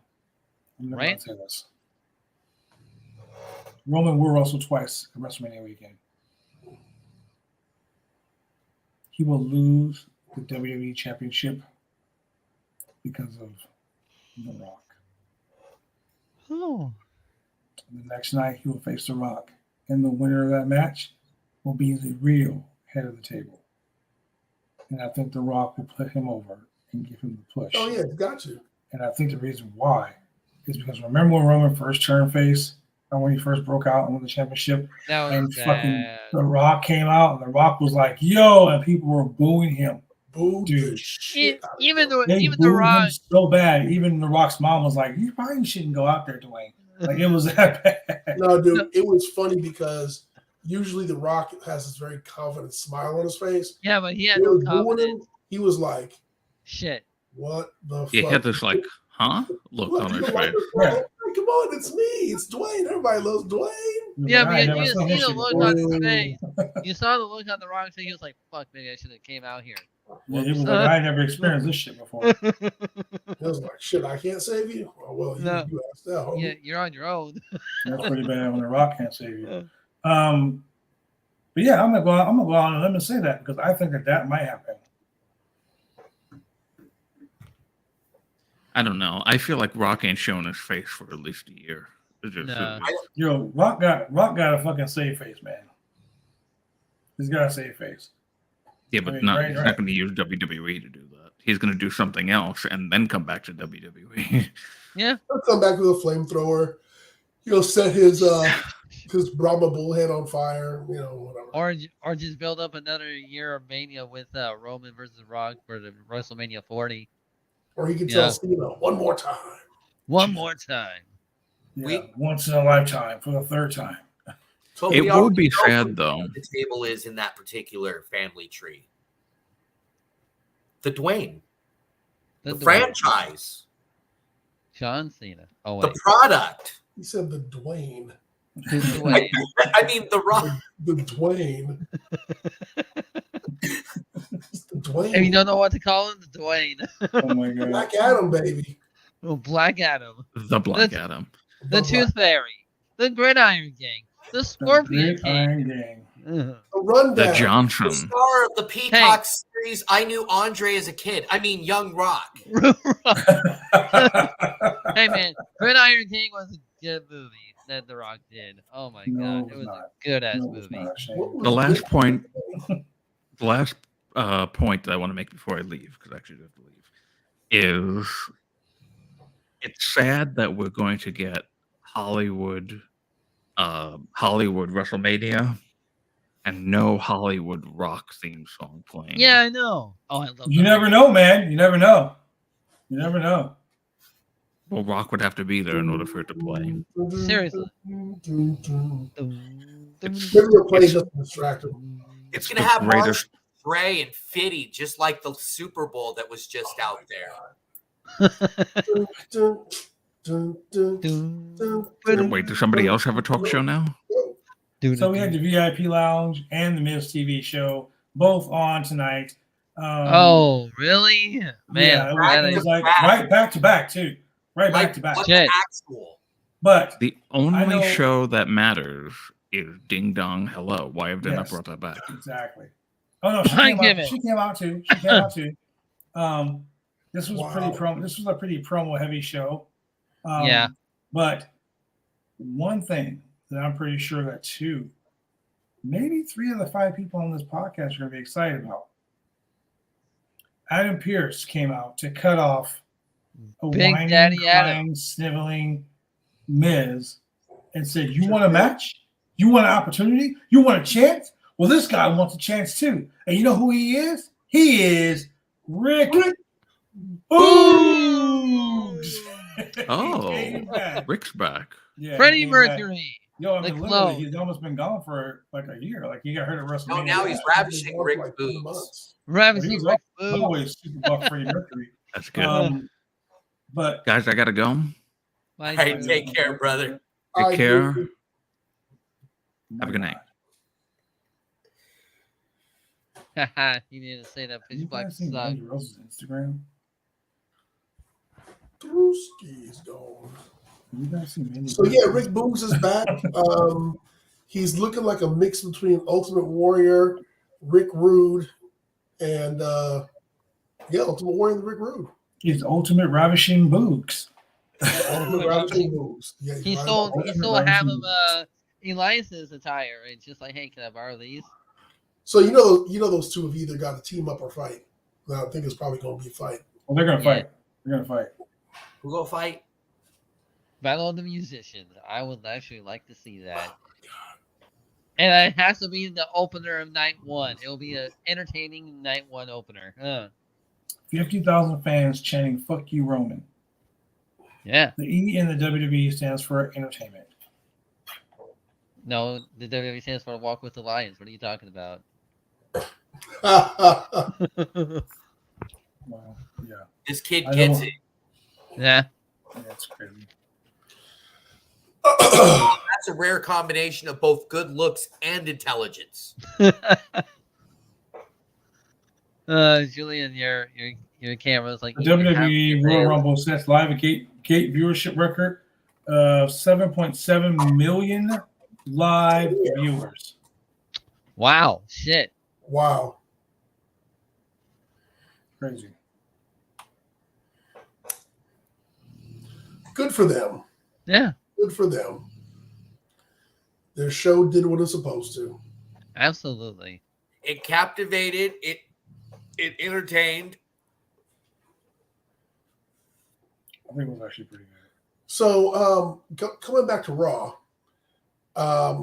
I'm never gonna say this. Roman will wrestle twice at WrestleMania weekend. He will lose the WWE Championship because of The Rock. Oh. The next night, he will face The Rock, and the winner of that match will be the real head of the table. And I think The Rock will put him over and give him the push. Oh yeah, got you. And I think the reason why is because remember when Roman first turned face, or when he first broke out and won the championship, and fucking The Rock came out, and The Rock was like, "Yo," and people were booing him. Booed Dude, even The Rock him so bad. Even The Rock's mom was like, "You probably shouldn't go out there, Dwayne." Like it was that bad. No, dude, it was funny because usually The Rock has this very confident smile on his face. Yeah, but he had no confidence. He was like, "Shit, what the fuck?" He had this like, huh? Look on his face. Yeah. Come on, it's me. It's Dwayne. Everybody loves Dwayne. Yeah, but you see the look on his face. You saw the look on The Rock's face. He was like, "Fuck, maybe I should have came out here." Yeah, he was like, "I never experienced this shit before." He was like, "Shit, I can't save you." Oh, well, you asked that. Yeah, you're on your own. That's pretty bad when The Rock can't save you. But yeah, I'm gonna go on and let me say that because I think that might happen. I don't know. I feel like Rock ain't shown his face for at least a year. Yo, Rock got a fucking save face, man. He's got a save face. Yeah, but he's not going to use WWE to do that. He's going to do something else and then come back to WWE. Yeah, he'll come back with a flamethrower. He'll set his Brahma bullhead on fire. Whatever. Or just build up another year of Mania with Roman versus Rock for the WrestleMania 40. Or he can tell Cena one more time. One more time. Yeah, once in a lifetime for the third time. So it would be sad, though. The table is in that particular family tree. The Dwayne. The franchise. John Cena. Oh, wait. The product. He said the Dwayne. I mean, The Rock. The Dwayne. The Dwayne. And you don't know what to call him? The Dwayne. Oh my God. Black Adam, baby. Oh, Black Adam. The Black Adam. The Tooth Fairy. The Gridiron Gang. The Scorpion Gang. The Rundown. The Johnson. The star of the Peacock series. I knew Andre as a kid. I mean, Young Rock. Hey, man. Gridiron Gang was a good movie that The Rock did. Oh, my God. It was a good-ass movie. The last point that I want to make before I leave, because I actually have to leave, is It's sad that we're going to get Hollywood WrestleMania and no Hollywood Rock theme song playing. Yeah, I know. Oh, I love. You never know, man. You never know. You never know. Well, Rock would have to be there in order for it to play. Seriously. Maybe they'll play It's- just to distract them. It's the going to have Marsh, greatest. Dre, and Fitty, just like the Super Bowl that was just out there. Wait, does somebody else have a talk show now? So we had the VIP Lounge and the Miz TV show both on tonight. Oh, really? Man, yeah, it was like right back to back too. Right back to back. What Shit. the actual? But The know- only show that matters is Ding Dong Hello. Why have they not Yes. brought that back? exactly. Oh no, she came out too. She came out too. This was This was a pretty promo heavy show. Yeah. But one thing that I'm pretty sure that 2, maybe 3 of the 5 people on this podcast are going to be excited about. Adam Pearce came out to cut off a Big whining, Daddy Adam. crying, sniveling Miz and said, "You want a match? You want an opportunity? You want a chance? Well, this guy wants a chance too. And you know who he is? He is Rick Boogs." Oh, He came back. Rick's back. Yeah, he Freddie came back. Mercury. Yo, I the mean, literally, clone. he's almost been gone for like a year. Like he got hurt at WrestleMania. No, now he's ravishing Rick Boogs. He Ravishing was Rick Boogs. always super buff Freddie Mercury. That's good. But Guys, I gotta go. Hey, take care, brother. Take care. do. Have a good night. You need to say that. You Pitch black guys seen suck. Mandy Rose's Instagram? Drewski's gone. You guys seen Mandy So yeah, Rick Boogs is back. He's looking like a mix between Ultimate Warrior, Rick Rude, and Ultimate Warrior and Rick Rude. He's Ultimate Ravishing Boogs. Ultimate Ravishing Boogs. Yeah, He right. still Ultimate have Ravishing him Elias's attire. It's just like, hey, can I borrow these? So you know those two have either got to team up or fight. Now, I think it's probably going to be a fight. Well, they're gonna Yeah. fight. They're gonna fight. We'll go fight. Battle of the Musicians. I would actually like to see that. And it has to be the opener of night 1. It'll be an entertaining night 1 opener. 50,000 fans chanting "Fuck you, Roman." Yeah. The E in the WWE stands for entertainment. No, the WWE stands for Walk with the Lions. What are you talking about? Well, yeah, This kid I gets know. it. Yeah. that's crazy. That's a rare combination of both good looks and intelligence. Julian, your camera's like The you have WWE to Royal say- Rumble sets live a gate viewership record of 7.7 million live viewers. Wow, shit. Wow. Crazy. Good for them. Yeah, Good for them. Their show did what it's supposed to. absolutely. It captivated. It entertained. I think it was actually pretty good. So coming back to Raw,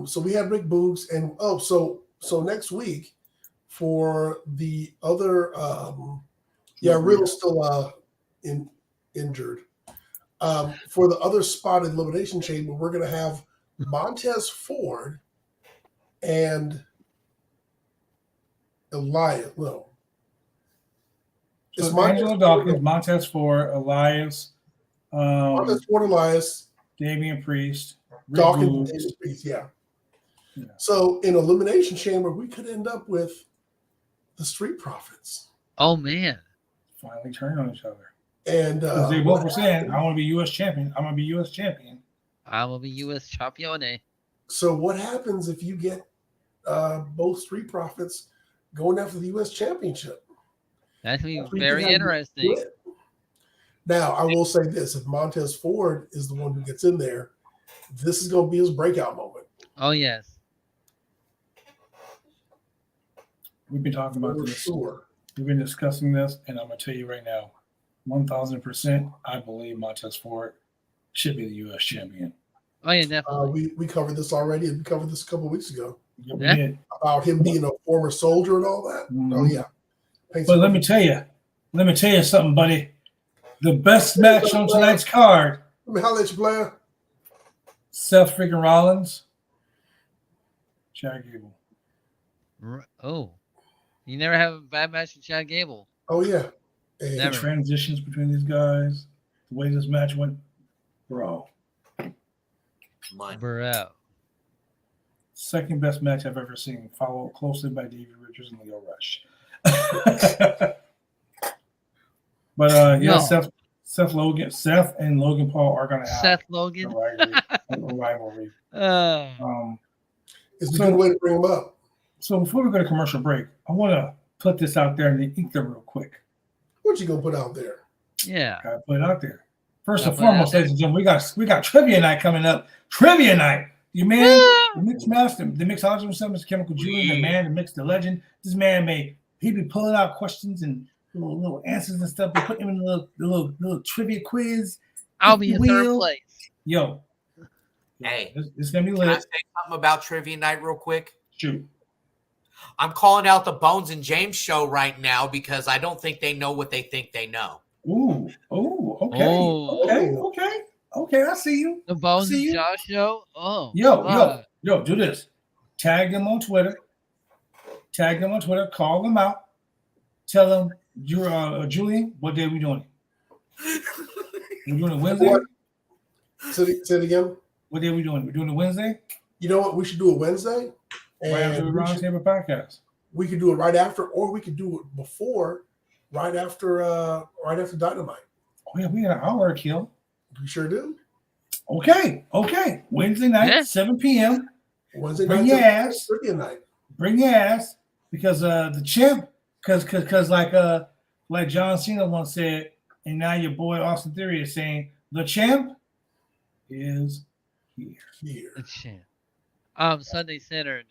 so we had Rick Boogs, and so next week for the other, Real's still injured. For the other spot in Elimination Chamber, we're going to have Montez Ford and Elias. No, So it's Angelo Dawkins, Montez Ford, Elias, Montez Ford, Elias, Damian Priest, Rick Dawkins, Boogs. and David Priest, yeah. Yeah. So in Elimination Chamber, we could end up with the Street Profits. Oh man. Finally turning on each other. And Because they both were saying, I want to be U.S. champion. I'm going to be U.S. champion. I will be U.S. champione. so what happens if you get both Street Profits going after the U.S. Championship? That's going to That's be where you very can have interesting. it. Now, I will say this. If Montez Ford is the one who gets in there, this is going to be his breakout moment. Oh yes. We've been talking about For this. sure. We've been discussing this, and I'm going to tell you right now. 1,000%. I believe Montez Ford should be the U.S. champion. Oh yeah, definitely. We covered this already. We covered this a couple of weeks ago Yeah, we Yeah. did. about him being a former soldier and all that. Mhm. Oh yeah. But let me tell you something, buddy. The best match on tonight's card, Let me holler at you, player. Seth freaking Rollins, Chad Gable. Oh, you never have a bad match with Chad Gable. Oh yeah. And Never. The transitions between these guys, the way this match went, bro. Money. Bro. Second best match I've ever seen, followed closely by Davey Richards and Leo Rush. But yeah, No. Seth and Logan Paul are gonna have Seth Logan. a rivalry. it's a So- good way to bring him up. So before we go to commercial break, I want to put this out there in the ether real quick. What you gonna put out there? Yeah. Gotta put it out there. First and Gotta put it out foremost, there. ladies and gentlemen, we got trivia night coming up. Trivia night. You man, the mix master, the mixologist himself, Mr. Chemical Julian, the man, the mix, the legend. This man he be pulling out questions and little answers and stuff. They put him in the little trivia quiz. I'll if be you in third will. place. Yo, Hey. it's gonna be Can I lit. say something about Trivia Night real quick? Shoot. I'm calling out the Bones and James show right now because I don't think they know what they think they know. Ooh, okay, Oh. okay. I see you. The Bones See and you. Josh show. Oh. Yo, do this. Tag them on Twitter. Call them out. Tell them you're Julian. What day are we doing it? We're doing it Wednesday. What? Say it again. What day are we doing it? We're doing it Wednesday. You know what? We should do it Wednesday. Right after the Roundtable podcast. We could do it right after, or we could do it before, right after Dynamite. Oh yeah, we got an hour to kill. We sure do. Okay. Wednesday night, Yeah. 7 p.m. Wednesday Bring night, your ass. Trivia night. Bring your ass because the champ, because like John Cena once said, and now your boy Austin Theory is saying the champ is here. Here. The champ. Sunday Center.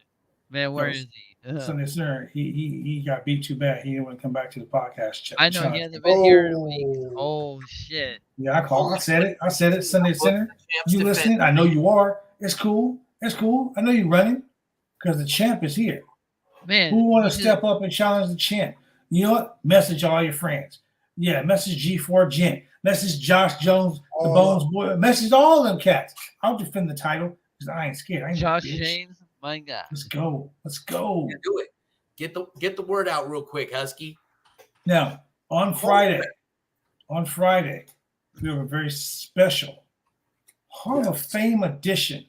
Man, where is he? Sunday Center, he got beat too bad. He didn't want to come back to the podcast. I know he hasn't been here in a week. Oh shit. Yeah, I said it. Sunday Center. Champs You defend. listening? I know you are. It's cool. I know you're running because the champ is here. Man. Who want to he step up and challenge the champ? You know what? Message all your friends. Yeah, message G4 Gent. Message Josh Jones, the Bones Boy. Message all them cats. I'll defend the title because I ain't scared. I ain't Josh no bitch. James, my God. Let's go. Yeah, do it. Get the word out real quick, Husky. Now, on Friday, we have a very special Hall of Fame edition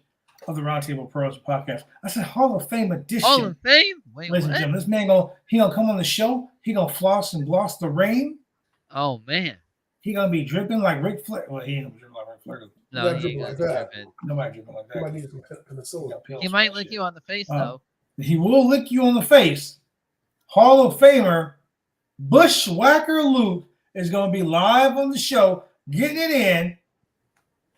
of the Roundtable Pros podcast. I said Hall of Fame edition. Hall of Fame? Wait, Ladies and what? gentlemen, this man gonna come on the show. He gonna floss and gloss the rain. Oh man. He gonna be dripping like Ric Flair. Well, he ain't gonna be dripping like Ric Flair. No, Not he dripping ain't like got that. dripping. Nobody dripping like You might that. need some penicillin. He might lick you on the face though. He will lick you on the face. Hall of Famer Bushwhacker Luke is gonna be live on the show, getting it in.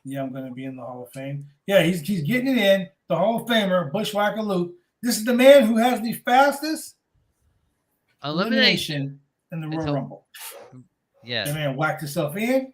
Yeah, I'm gonna be in the Hall of Fame. Yeah, he's getting it in. The Hall of Famer Bushwhacker Luke. This is the man who has the fastest Elimination. in the It's Royal a- Rumble. Yeah. That man whacked himself in,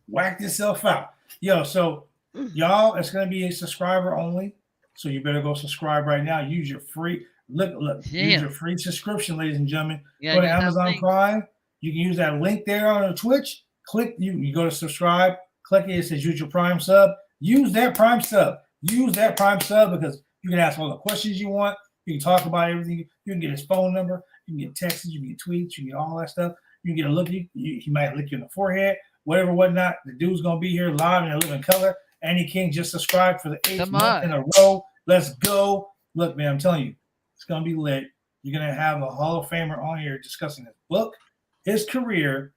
whacked himself out. Yo, so y'all, it's gonna be a subscriber only. So you better go subscribe right now. Use your free use Damn. your free subscription, ladies and gentlemen. Yeah, Go to use that Amazon link. Prime. You can use that link there on the Twitch. Click you go to subscribe. Click it. It says use your Prime sub. Use that Prime sub. Use that Prime sub because you can ask all the questions you want. You can talk about everything. You can get his phone number. You can get texts. You can get tweets. You can get all that stuff. You can get a look. He might lick you in the forehead, whatever, whatnot. The dude's gonna be here live in a living color. Andy King just subscribed for the 8th Come month on. in a row. Let's go. Look, man, I'm telling you, it's gonna be lit. You're gonna have a Hall of Famer on here discussing his book, his career,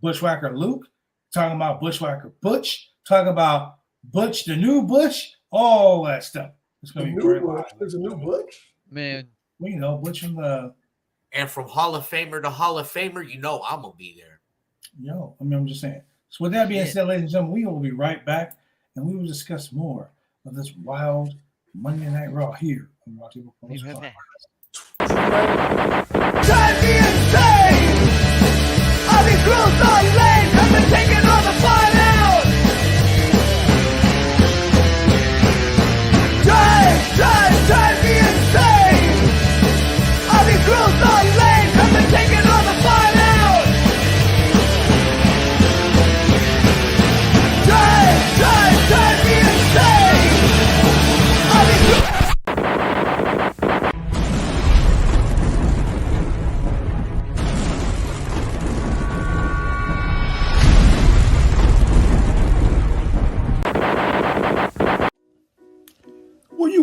Bushwhacker Luke, talking about Bushwhacker Butch, talking about Butch, the new Butch, all that stuff. It's The gonna be new very Butch. live. There's a new Butch. Man. Well, you know, Butch from the And from Hall of Famer to Hall of Famer, you know I'm gonna be there. I'm just saying. So with that being Yeah. said, ladies and gentlemen, we will be right back and we will discuss more of this wild Monday Night Raw here on Roundtable Be Pros right Podcast. back. Drive me insane! I'll be cruel, so late.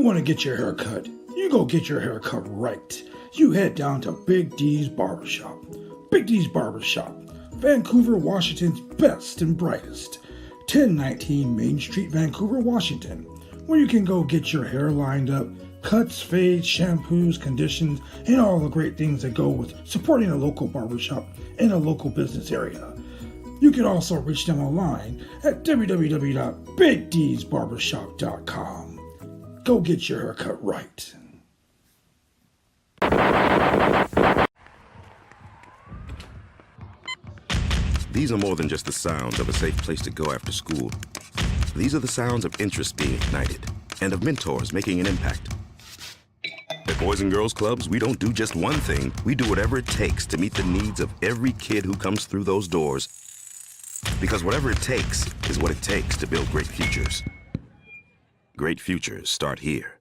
You want to get your hair cut? You go get your hair cut right. You head down to Big D's Barbershop. Big D's Barbershop, Vancouver, Washington's best and brightest. 1019 Main Street, Vancouver, Washington, where you can go get your hair lined up, cuts, fades, shampoos, conditions, and all the great things that go with supporting a local barbershop in a local business area. You can also reach them online at www.bigdsbarbershop.com. Go get your hair cut right. These are more than just the sounds of a safe place to go after school. These are the sounds of interest being ignited and of mentors making an impact. At Boys and Girls Clubs, we don't do just one thing. We do whatever it takes to meet the needs of every kid who comes through those doors. Because whatever it takes is what it takes to build great futures. Great futures start here.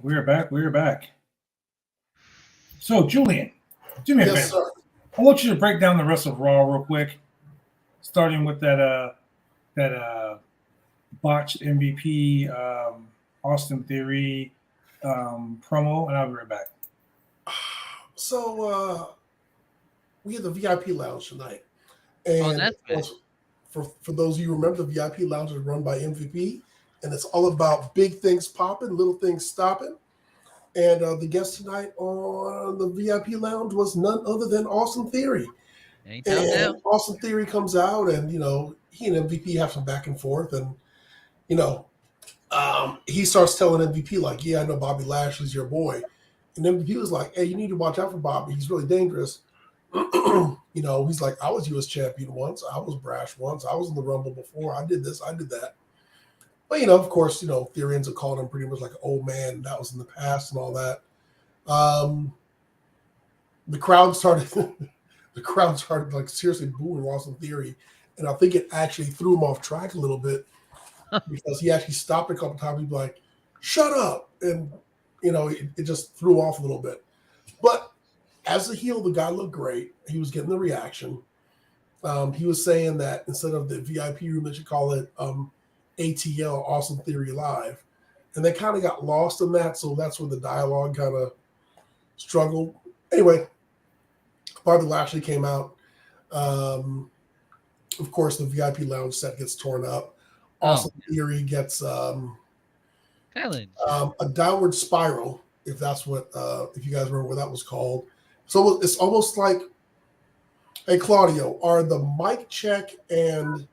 We're back. We're back. So, Julian, do me a favor. Sir. I want you to break down the rest of Raw real quick, starting with that botched MVP Austin Theory promo, and I'll be right back. So we had the VIP lounge tonight, and that's good. For those of you who remember, the VIP lounge is run by MVP, and it's all about big things popping, little things stopping. And the guest tonight on the VIP lounge was none other than Austin Theory. And Austin Theory comes out, and he and MVP have some back and forth, and he starts telling MVP like, "Yeah, I know Bobby Lashley's your boy," and MVP was like, "Hey, you need to watch out for Bobby. He's really dangerous." He's like, "I was U.S. champion once. I was brash once. I was in the Rumble before. I did this. I did that." But, of course, Theory ends up calling him pretty much like an old man. That was in the past and all that. The crowd started like seriously booing Austin Theory. And I think it actually threw him off track a little bit because he actually stopped a couple times. He'd be like, "Shut up." And, it just threw him off a little bit. But as a heel, the guy looked great. He was getting the reaction. He was saying that instead of the VIP room, they should call it ATL, Austin Theory Live. And they kind of got lost in that, so that's where the dialogue kind of struggled. Anyway, Bobby Lashley came out. Of course, the VIP lounge set gets torn up. Austin Theory gets a downward spiral, if that's what, if you guys remember what that was called. So it's almost like, hey, Claudio, are the mic check and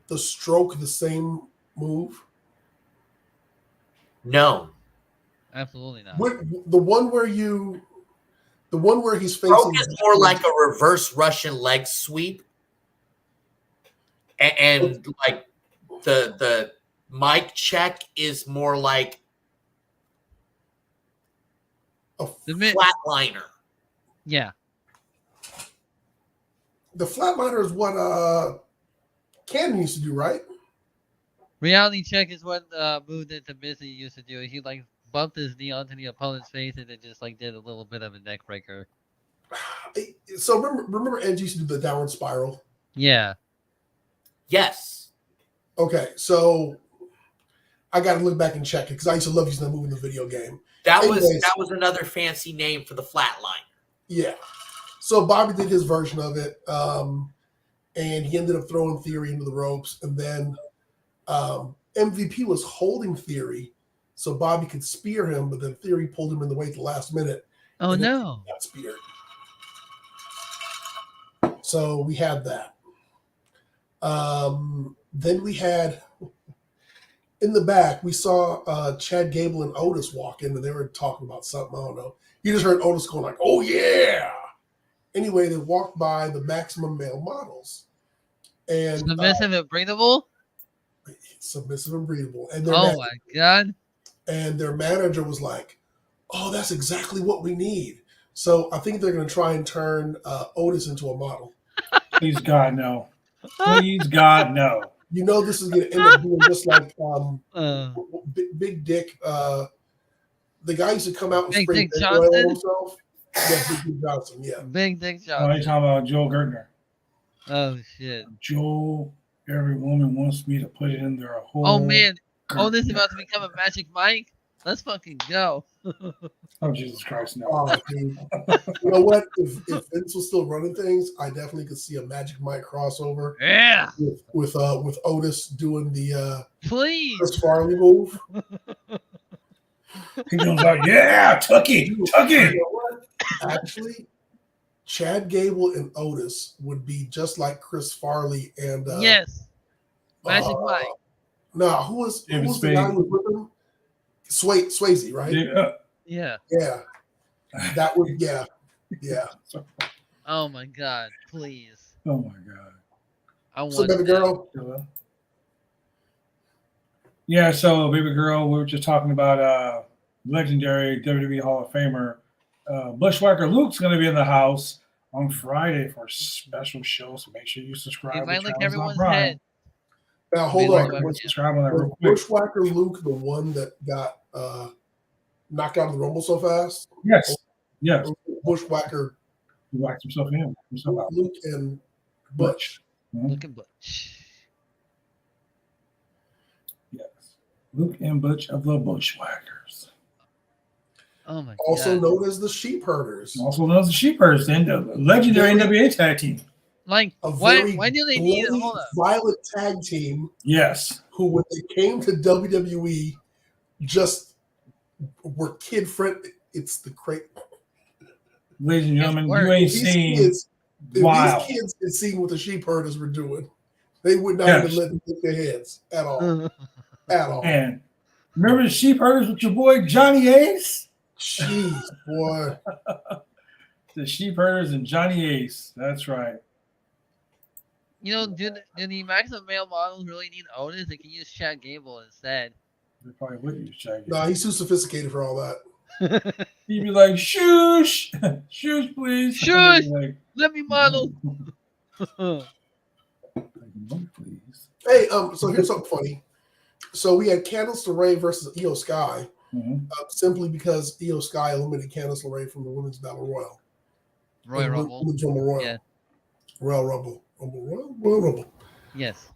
the stroke the same move? No, absolutely not. The one where he's facing stroke is more like a reverse Russian leg sweep, and like the mic check is more like a flatliner. Yeah, the flatliner is what Cannon used to do, right? reality check is what move that the Miz used to do. He like bumped his knee onto the opponent's face and then just like did a little bit of a neck breaker. So remember Edge used to do the downward spiral? Yeah. Yes. Okay, so I got to look back and check it because I used to love using that move in the video game. That was another fancy name for the flatline. Yeah. So Bobby did his version of it, and he ended up throwing Theory into the ropes, and then MVP was holding Theory so Bobby could spear him, but then Theory pulled him in the way at the last minute. Oh, no. Got speared. So we had that. Then we had, in the back, we saw Chad Gable and Otis walk in, and they were talking about something. I don't know. You just heard Otis going like, "Oh, yeah." Anyway, they walked by the Maximum Male Models. And Submissive and breathable? Submissive and breathable. And my God. And their manager was like, "Oh, that's exactly what we need." So I think they're going to try and turn Otis into a model. Please, God, no. Please, God, no. You know this is going to end up being just like Big Dick. The guy used to come out and Big spray Dick big oil on Johnson? himself. Yeah, Big Dick Johnson, yeah. Big Dick Oh, Johnson. you're talking about Joel Gertner. Oh shit. Joel, every woman wants me to put it in their hole. Oh man. Otis is about to become a Magic Mike. Let's fucking go. Oh, Jesus Christ, no. Oh, dude. You know what? If Vince was still running things, I definitely could see a Magic Mike crossover Yeah. with Otis doing the Please. Chris Farley move. He goes out, yeah, Tucky. You know what? Actually, Chad Gable and Otis would be just like Chris Farley and Yes. Magic Mike. No, who was David the Spade. guy who was with him? Swayze, right? Yeah. Yeah. That would yeah. Oh my god. Please. Oh my God. I So want baby that. girl. Yeah, so baby girl, we were just talking about legendary WWE Hall of Famer Bushwhacker Luke's going to be in the house on Friday for a special show. So make sure you subscribe. If I to lick Travis everyone's Prime. head. Now hold Maybe on. like Everyone subscribe on that real Was quick. Bushwhacker Luke the one that got knocked out of the Rumble so fast? Yes. Yes. Bushwhacker He whacked himself in. Himself out. Luke and Butch. Mhm. Look at Butch. Yes. Luke and Butch of the Bushwhackers. Oh my Also god. known as the Sheep Herders. Also known as the Sheepers, and the legendary NWA tag team. Like, A why very do they need it? bloody, Hold up. violent tag team Yes. who, when they came to WWE, just were kid friendly. It's the great. Ladies and gentlemen, worse. you ain't These seen. kids, if Wow. these kids had seen what the Sheep Herders were doing, they would not Yes. even let them lift their heads at all. At all. And remember the Sheepherders with your boy Johnny Ace? Jeez, boy. The Sheepherders and Johnny Ace. That's right. You know, do the maximum male models really need Otis? They can use Chad Gable instead. They probably wouldn't use Shaggy. No, he's too sophisticated for all that. He'd be like, "Shoosh, shoosh, please, Shush! Like, Let me model. please." Hey, so here's something funny. So we had Candice LeRae versus Io Sky, Mhm. simply because Io Sky eliminated Candice LeRae from the Women's Battle Royal. Royal Rumble. Women's Rumble Royal. Yeah. Royal Rumble. Royal Rumble. Yes.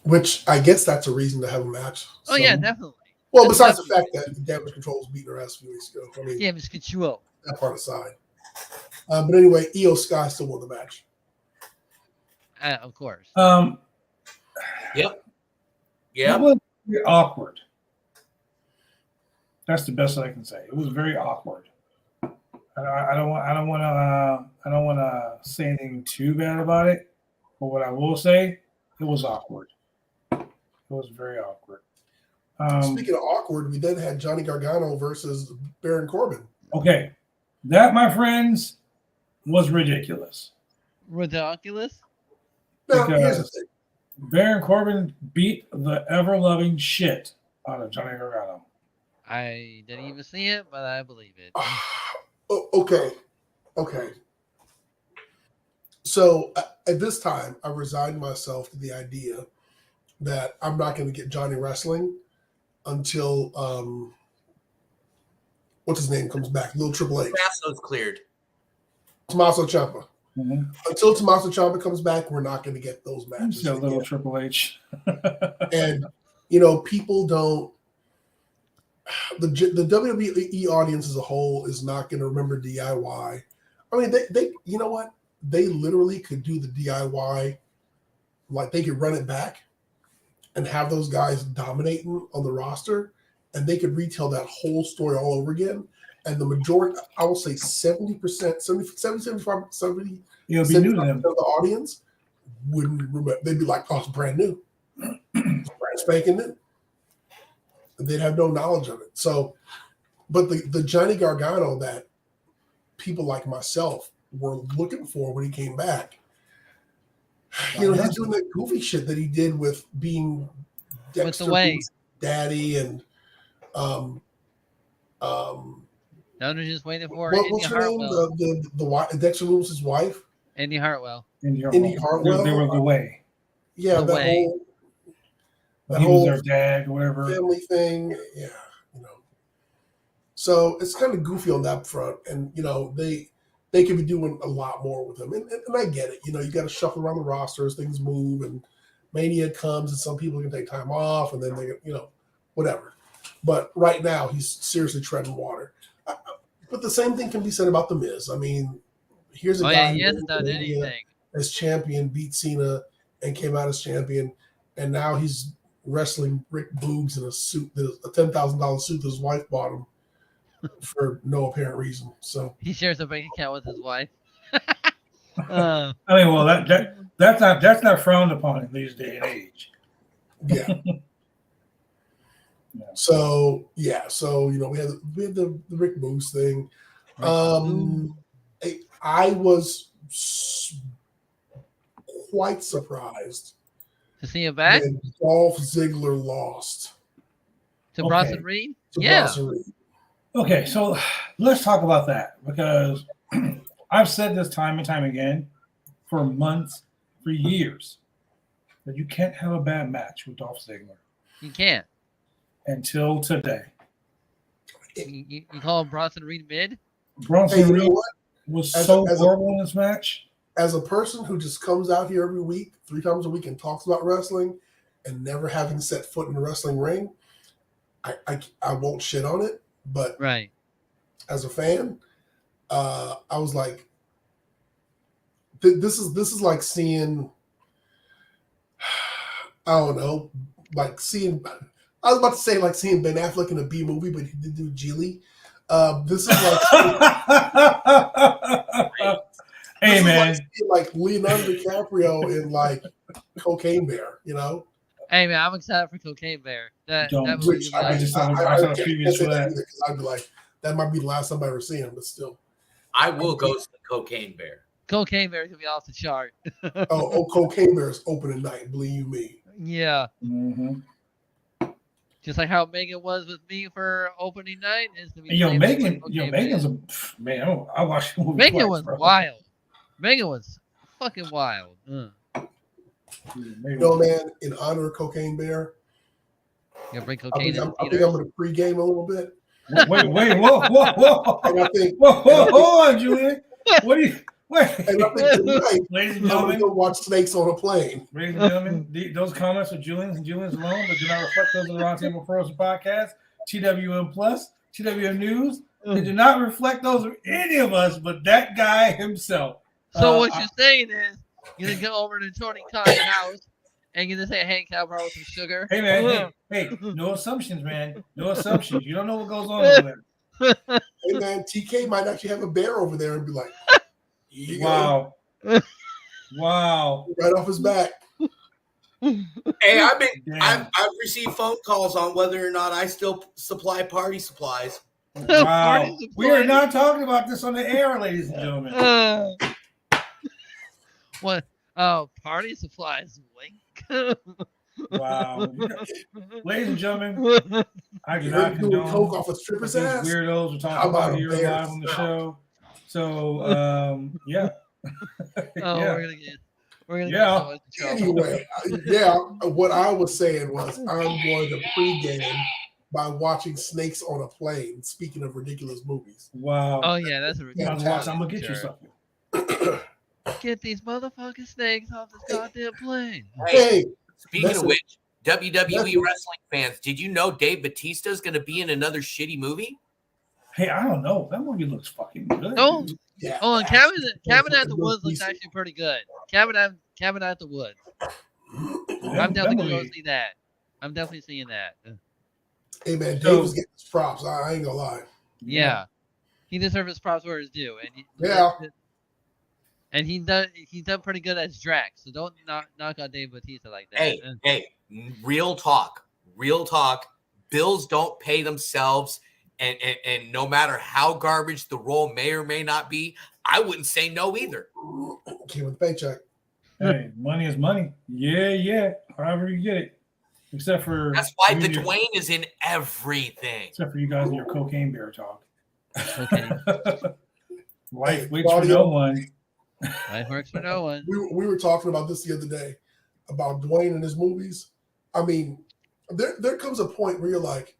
Which I guess that's a reason to have a match. Oh yeah, definitely. Well, That's besides the definitely- fact that Damage Control was beating her ass a few weeks ago. I mean, Yeah, Miss Control. that part aside. But anyway, Io Sky still won the match. Of course. Yep. That was very awkward. That's the best I can say. It was very awkward. I don't want to say anything too bad about it, but what I will say, it was awkward. It was very awkward. Speaking of awkward, we then had Johnny Gargano versus Baron Corbin. Okay, that, my friends, was ridiculous. Ridiculous. Now, here's the Because thing. Baron Corbin beat the ever-loving shit out of Johnny Gargano. I didn't even see it, but I believe it. Oh, okay. So at this time, I resigned myself to the idea that I'm not going to get Johnny wrestling until what's his name comes back, Little Triple H, Masso's cleared. Tommaso Ciampa. Mm-hmm. Until Tommaso Ciampa comes back, we're not going to get those matches. So little again. Triple H. And people don't. The WWE audience as a whole is not going to remember DIY. I mean, they you know what? They literally could do the DIY, like they could run it back and have those guys dominating on the roster, and they could retell that whole story all over again. And the majority, I will say 70%, 75%, 70, It'll be 75% new to of them. the audience wouldn't remember. They'd be like, oh, it's brand new. It's brand spanking new. And they'd have no knowledge of it. So, but the Johnny Gargano that people like myself were looking for when he came back, he's doing that goofy shit that he did with being Dexter Lumis' daddy and Now they're just waiting for what's her name? Hartwell. The Dexter Lewis' wife, Indy Hartwell. Indy Hartwell. They were the way. Yeah, The that way. whole He was their dad, whatever. family thing. Yeah, So it's kind of goofy on that front, and they they could be doing a lot more with him. And I get it. You know, you got to shuffle around the roster as things move, and Mania comes, and some people can take time off, and then they, you know, whatever. But right now, he's seriously treading water. But the same thing can be said about The Miz. I mean, here's a guy he who hasn't done anything as champion, beat Cena, and came out as champion, and now he's wrestling Rick Boogs in a suit, a $10,000 suit that his wife bought him for no apparent reason. So He shares a bank account with his wife. I mean, well, that's not frowned upon in these day and age. Yeah. So you know, we had the Rick Boogs thing. I was quite surprised to see him back. When Dolph Ziggler lost to Bronson Reed. Bronson Reed. Okay, so let's talk about that, because I've said this time and time again for months, for years, that you can't have a bad match with Dolph Ziggler. You can't. Until today. You call him Bronson Reed mid? Bronson Reed was so horrible in this match. As a person who just comes out here every week, 3 times a week, and talks about wrestling and never having set foot in a wrestling ring, I won't shit on it. But right, as a fan, I was like, this is like seeing, I don't know, like seeing. I was about to say like seeing Ben Affleck in a B movie, but he did do Geely. This is like, hey man, like Leonardo DiCaprio in like Cocaine Bear, you know. Hey man, I'm excited for Cocaine Bear. That which I saw previous for that because I'd be like, that might be the last time I ever see him, but still. I will go to Cocaine Bear. Cocaine Bear could be off the chart. Cocaine Bear is opening night, believe me. Yeah. Mm-hmm. Just like how Megan was with me for opening night. Megan's a man. I watched the movie. Megan was wild. Megan was fucking wild. You know, man, in honor of Cocaine Bear, you bring cocaine I think I'm going to pregame a little bit. Wait, whoa. And I think, hold on, Julian. What do you? Wait. And I think tonight, ladies and gentlemen, go watch Snakes on a Plane. Ladies and gentlemen, those comments are Julian's and Julian's alone, but do not reflect those of the Roundtable Pros Podcast, TWM Plus, TWM.NEWS. They do not reflect those of any of us, but that guy himself. So what you're saying is, you're gonna go over to Tony Khan's house and you're gonna say, "Hey, can I borrow some sugar?" Hey man, hey, no assumptions, man. No assumptions. You don't know what goes on over there. Hey man, TK might actually have a bear over there and be like, wow. Wow. Right off his back. Hey, I've received phone calls on whether or not I still supply party supplies. Wow. We are not talking about this on the air, ladies and gentlemen. What? Oh, party supplies. Wink. Wow. Ladies and gentlemen, I do not condone coke off a stripper's ass. Weirdos are talking about here live on the show. So, yeah. Oh, yeah. we're gonna get so much trouble. Anyway, what I was saying was I'm going to pregame by watching Snakes on a Plane. Speaking of ridiculous movies. Wow. Oh yeah, that's a ridiculous. I'm gonna get you something. Get these motherfucking snakes off this goddamn plane. Hey, speaking of which, WWE wrestling fans, did you know Dave Bautista is going to be in another shitty movie? Hey, I don't know. That movie looks fucking good. Oh, yeah. Oh, and Cabin at the Woods looks actually pretty good. Cabin at the Woods. I'm definitely gonna go see that. I'm definitely seeing that. Hey man, Dave was getting his props. I ain't gonna lie. Yeah, he deserves his props where it's due, and he's done pretty good as Drax. So don't knock on Dave Bautista like that. Hey, real talk. Bills don't pay themselves, and no matter how garbage the role may or may not be, I wouldn't say no either. Came with a paycheck. Hey, money is money. Yeah. However you get it. Except for that's why the Dwayne is in everything. Except for you guys and your Cocaine Bear talk. Okay. Life waits for no one. Life works for no one. We were talking about this the other day about Dwayne and his movies. I mean, there comes a point where you're like,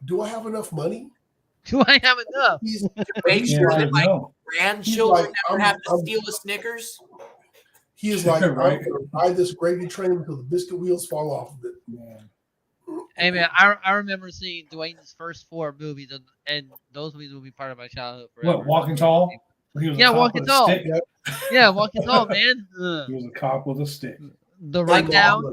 do I have enough money Do I have enough? He's, To make he's sure like, that my No. grandchildren like, never I'm- have to I'm- steal a Snickers. he is like, Right. I'm going to ride this gravy train until the biscuit wheels fall off of it. Man. Hey man, I remember seeing Dwayne's first 4 movies, and those movies will be part of my childhood forever. What, Walking Tall? He was a Yeah, cop Walking with a Tall. stick. Yeah, Walking Tall, man. He was a cop with a stick. The Like, Rundown.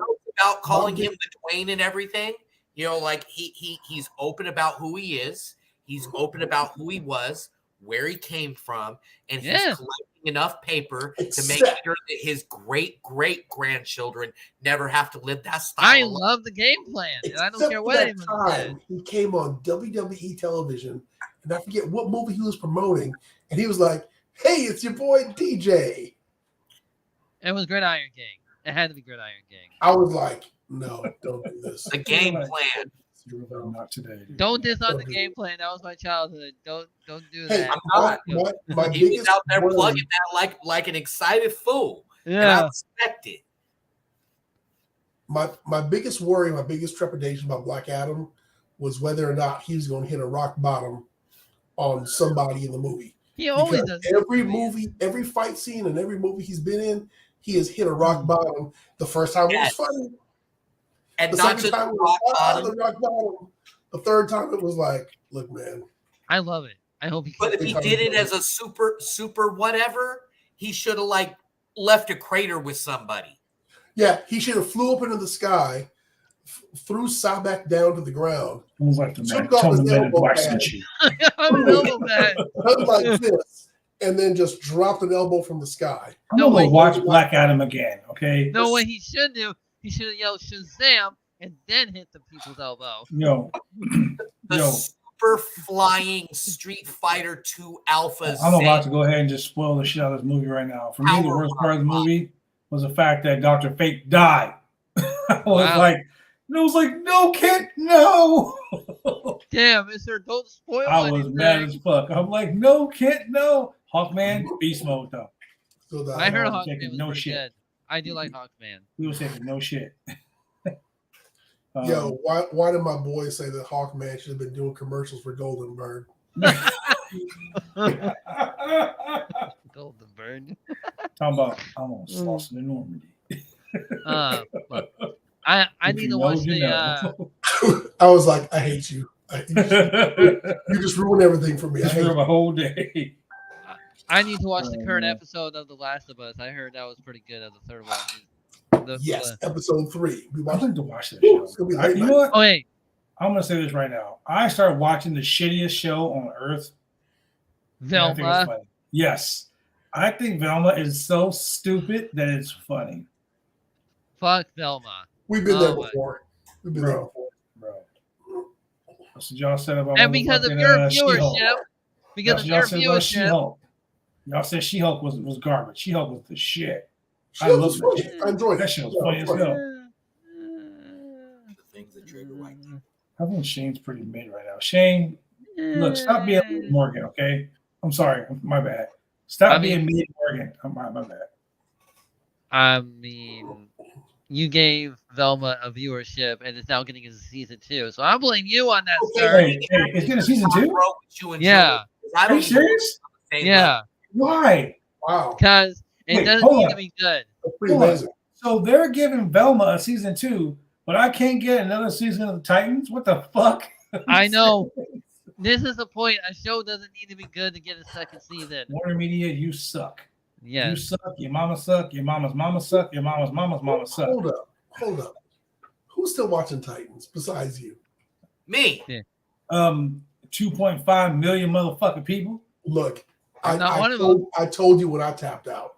About calling him the Dwayne and everything. You know, like he's open about who he is. He's open about who he was, where he came from, and he's Yeah. collecting enough paper to make Except- sure that his great grandchildren never have to live that style. I of life. love the game plan, and I don't Except care for what that anyone says. time he came on WWE television, and I forget what movie he was promoting, and he was like, "Hey, it's your boy DJ." It was Gridiron Gang. It had to be Gridiron Gang. I was like, "No, don't do this." The game plan. Not today. Dude. Don't diss on the Okay. game plan. That was my childhood. Don't do Hey, that. my He was biggest out there worry- plugging that like an excited fool. And I Yeah. respect it. my biggest worry, my biggest trepidation about Black Adam was whether or not he was going to hit a rock bottom on somebody in the movie. He always Because does. every movie, every fight scene, and every movie he's been in, he has hit a rock bottom. The first time Yes. it was funny. And The not second just time it rock was bottom. the rock bottom. The third time it was like, look, man. I love it. I hope he. But if he did it as a super whatever, he should have like left a crater with somebody. Yeah, he should have flew up into the sky, threw Sabak down to the ground, It was like the man. Took off Tell his the man in elbow black pad. sushi. I'm a little bad. like this, and then just dropped an elbow from the sky. I'm No gonna way. go watch Black Adam again. Okay. No, what he should do, he should have yelled Shazam and then hit the people's elbow. Yo. The Yo. super flying Street Fighter 2 Alpha. I'm about Zen. to go ahead and just spoil the shit out of this movie right now. For me, the Power worst part of the Rock. movie was the fact that Dr. Fate died. I was Wow. like, no, kid, no. Damn, mister, don't spoil I was anything. mad as fuck. I'm like, no, kid, no. Hawkman, beast mode though. So that, I heard I was Hawkman taking was no pretty shit. good. I do like Hawkman. We was taking no shit. Yo, why did my boys say that Hawkman should have been doing commercials for Golden Bird? Golden Bird. Talking about I'm on Slauson in Normandy. Look, I If need you to know, watch you the. know. I was like, I hate you. You just ruined everything for me. I Just hate for you. the whole day. I need to watch the current Yeah. episode of The Last of Us. I heard that was pretty good. Of the third one. Yes, episode 3. We I watched. like to watch that It's show. gonna be I, late you night. know what? Oh wait, I'm gonna say this right now. I started watching the shittiest show on earth. and I think it's Velma. funny. Yes. I think Velma is so stupid that it's funny. Fuck Velma. We've been there Oh, my- before. We've been there Bro. before. Bro. That's what y'all said about And because of motherfucking, your She-Hulk. viewership, because That's of what y'all your said about viewership, She-Hulk. Y'all said She-Hulk was garbage. She-Hulk was the shit. I Shit love was that funny. shit. I enjoyed That it. shit was Yeah, funny it as was hell. The things that trigger white. I think Shane's pretty mid right now. Shane, look, stop being mid Morgan, okay? I'm sorry. My bad. Stop I mean- being mid Morgan. My bad. I mean, you gave Velma a viewership, and it's now getting into season 2. So I blame you on that, sir. Hey, it's getting a season 2? Bro, with you and Yeah. Julie, 'cause I Are don't you serious? even- Yeah, Why? Wow. because it Wait, doesn't hold need on. to be good. That's pretty Hold on. amazing. So they're giving Velma a season 2, but I can't get another season of the Titans? What the fuck? I know. This is the point. A show doesn't need to be good to get a second season. Warner Media, you suck. Yeah. You suck. Your mama suck. Your mama's mama suck. Your mama's mama suck. Hold up. Who's still watching Titans besides you? Me. 2.5 million motherfucking people. Look, I'm not one of them. I told you when I tapped out.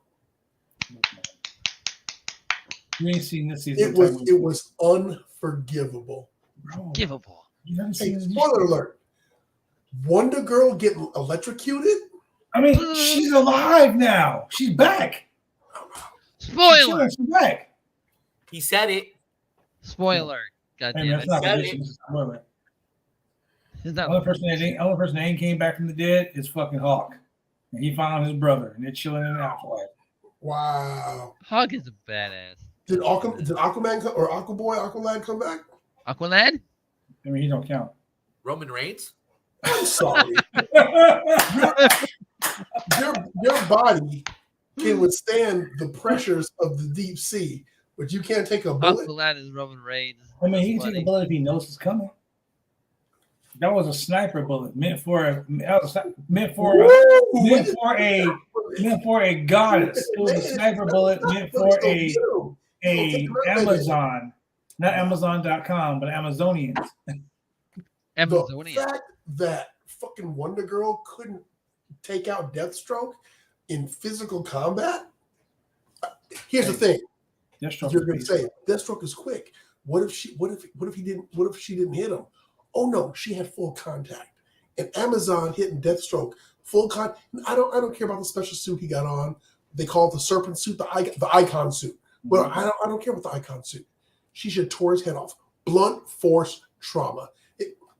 You ain't seen this season. It was unforgivable. Bro, Givable. you haven't Hey, seen this. spoiler alert. Wonder Girl getting electrocuted? I mean, she's alive now. She's back. Spoiler. She's back. He said it. Spoiler. God Hey, damn man, that's it. not Said prediction. It's a spoiler. It's The not- only person that ain't came back from the dead is fucking Hawk. And he found his brother, and they're chilling in the afterlife. Wow. Hawk is a badass. Did Aquaman or Aqualad come back? Aqualad? I mean, he don't count. Roman Reigns. I'm sorry. Your body can withstand the pressures of the deep sea, but you can't take a bullet. Uncle Lad is Roman Reigns. I mean, he That's can take funny. a bullet if he knows it's coming. That was a sniper bullet meant for a goddess. It was a sniper bullet meant for a Amazon, not Amazon.com, but Amazonians. Amazonian. The fact that fucking Wonder Girl couldn't take out Deathstroke in physical combat. Here's the thing. Deathstroke You're going to say Deathstroke is quick. What if she didn't hit him? Oh no, she had full contact. And Amazon hitting Deathstroke full con. I don't care about the special suit he got on. They call it the serpent suit, the icon suit. Well, I don't care about the icon suit. She should tore his head off. Blunt force trauma.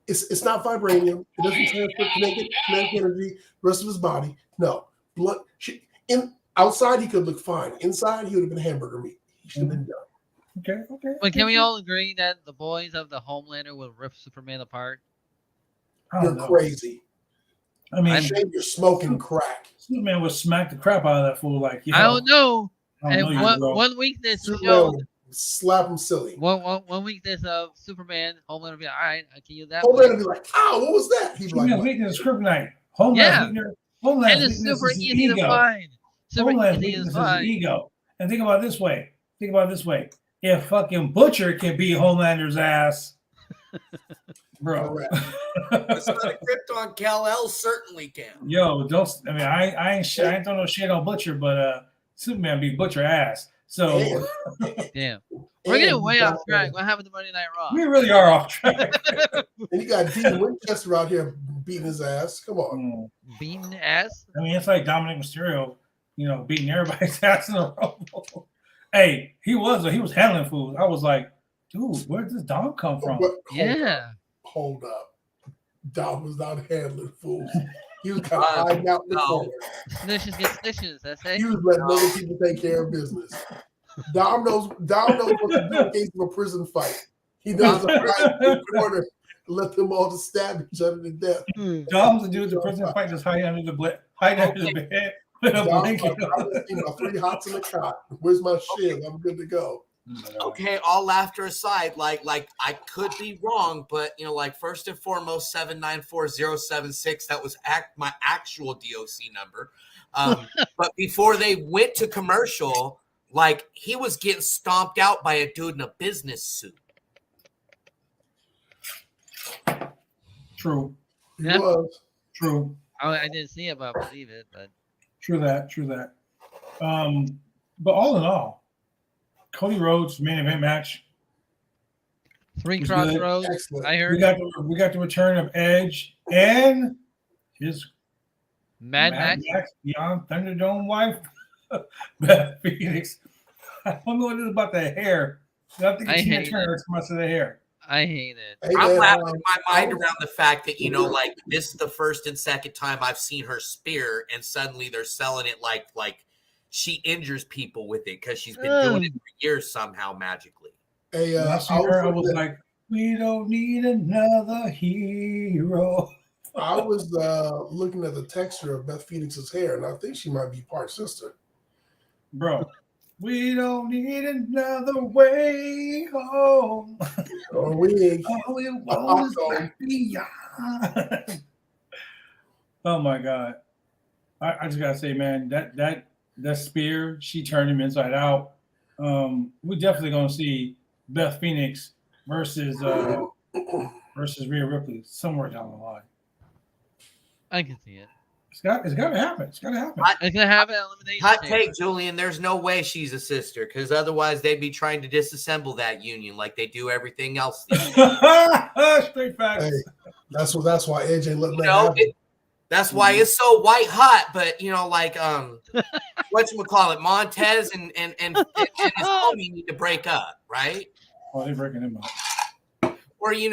It's not vibranium. It doesn't transfer kinetic energy the rest of his body. No. Blunt. Outside he could look fine. Inside he would have been hamburger meat. He should have been done. Okay. But can we all agree that the boys of the Homelander will rip Superman apart? You're crazy. I mean, Shane, you're smoking crack. Superman would smack the crap out of that fool. Like, I don't know. And know one weakness Superman showed. Slap him silly. One weakness of Superman, Homelander will be all right. I can use that. Homelander will be like, "Ow, what was that?" He'd be like, Superman's weakness is kryptonite. Homeland's and it's super is easy to ego. find. Super Homeland's easy to weakness is find. ego. And think about it this way. If fucking Butcher can beat Homelander's ass, bro. The son of Krypton Kal-El certainly can. Yo, I ain't throwing no shit on Butcher, but Superman beat Butcher ass. So damn. We're getting way off track. What happened to Monday Night Raw? we really are off track. And you got Dean Winchester out here beating his ass. Come on. Beating ass? I mean, it's like Dominic Mysterio, beating everybody's ass in a row. Hey, he was handling fools. I was like, dude, where did this Dom come from? Hold up. Dom was not handling fools. He was kind of hiding out in the corner. Snitches get stitches. That's it. He was letting other people take care of business. Dom knows what to do in case of a prison fight. He knows to hide in the corner and let them all just stab each other to death. Dom's the dude the prison fight just hiding under the bed with a blanket. I just seen my 3 hots in the cot. Where's my shield? I'm good to go. Okay, all laughter aside, like I could be wrong, but first and foremost, 794-076, that was my actual DOC number. But before they went to commercial, he was getting stomped out by a dude in a business suit. True. He was. True. I didn't see it, but I believe it. But true that. But all in all, Cody Rhodes main event match. 3 Crossroads. I heard we got the return of Edge and his Mad Max Beyond Thunderdome wife, Beth Phoenix. I don't know what it is about the hair. I think it's Tina Turner too much of the hair. I hate it. I'm wrapping my mind around the fact that this is the first and second time I've seen her spear, and suddenly they're selling it like she injures people with it because she's been doing it for years somehow magically. Hey, I was like, we don't need another hero. I was looking at the texture of Beth Phoenix's hair, and I think she might be part sister. Bro, we don't need another way home. Or we Oh my God. I just gotta say, man, that spear, she turned him inside out. We're definitely gonna see Beth Phoenix versus Rhea Ripley somewhere down the line. I can see it. It's got to happen. It's gonna happen. It's gonna happen. Elimination. Hot take, Julian. There's no way she's a sister, because otherwise they'd be trying to disassemble that union like they do everything else. Straight facts. Hey, that's why Edge ain't letting that happen. That's why it's so white hot. But whatchamacallit, Montez and his homie need to break up, right? Oh, they're breaking him up. Or, even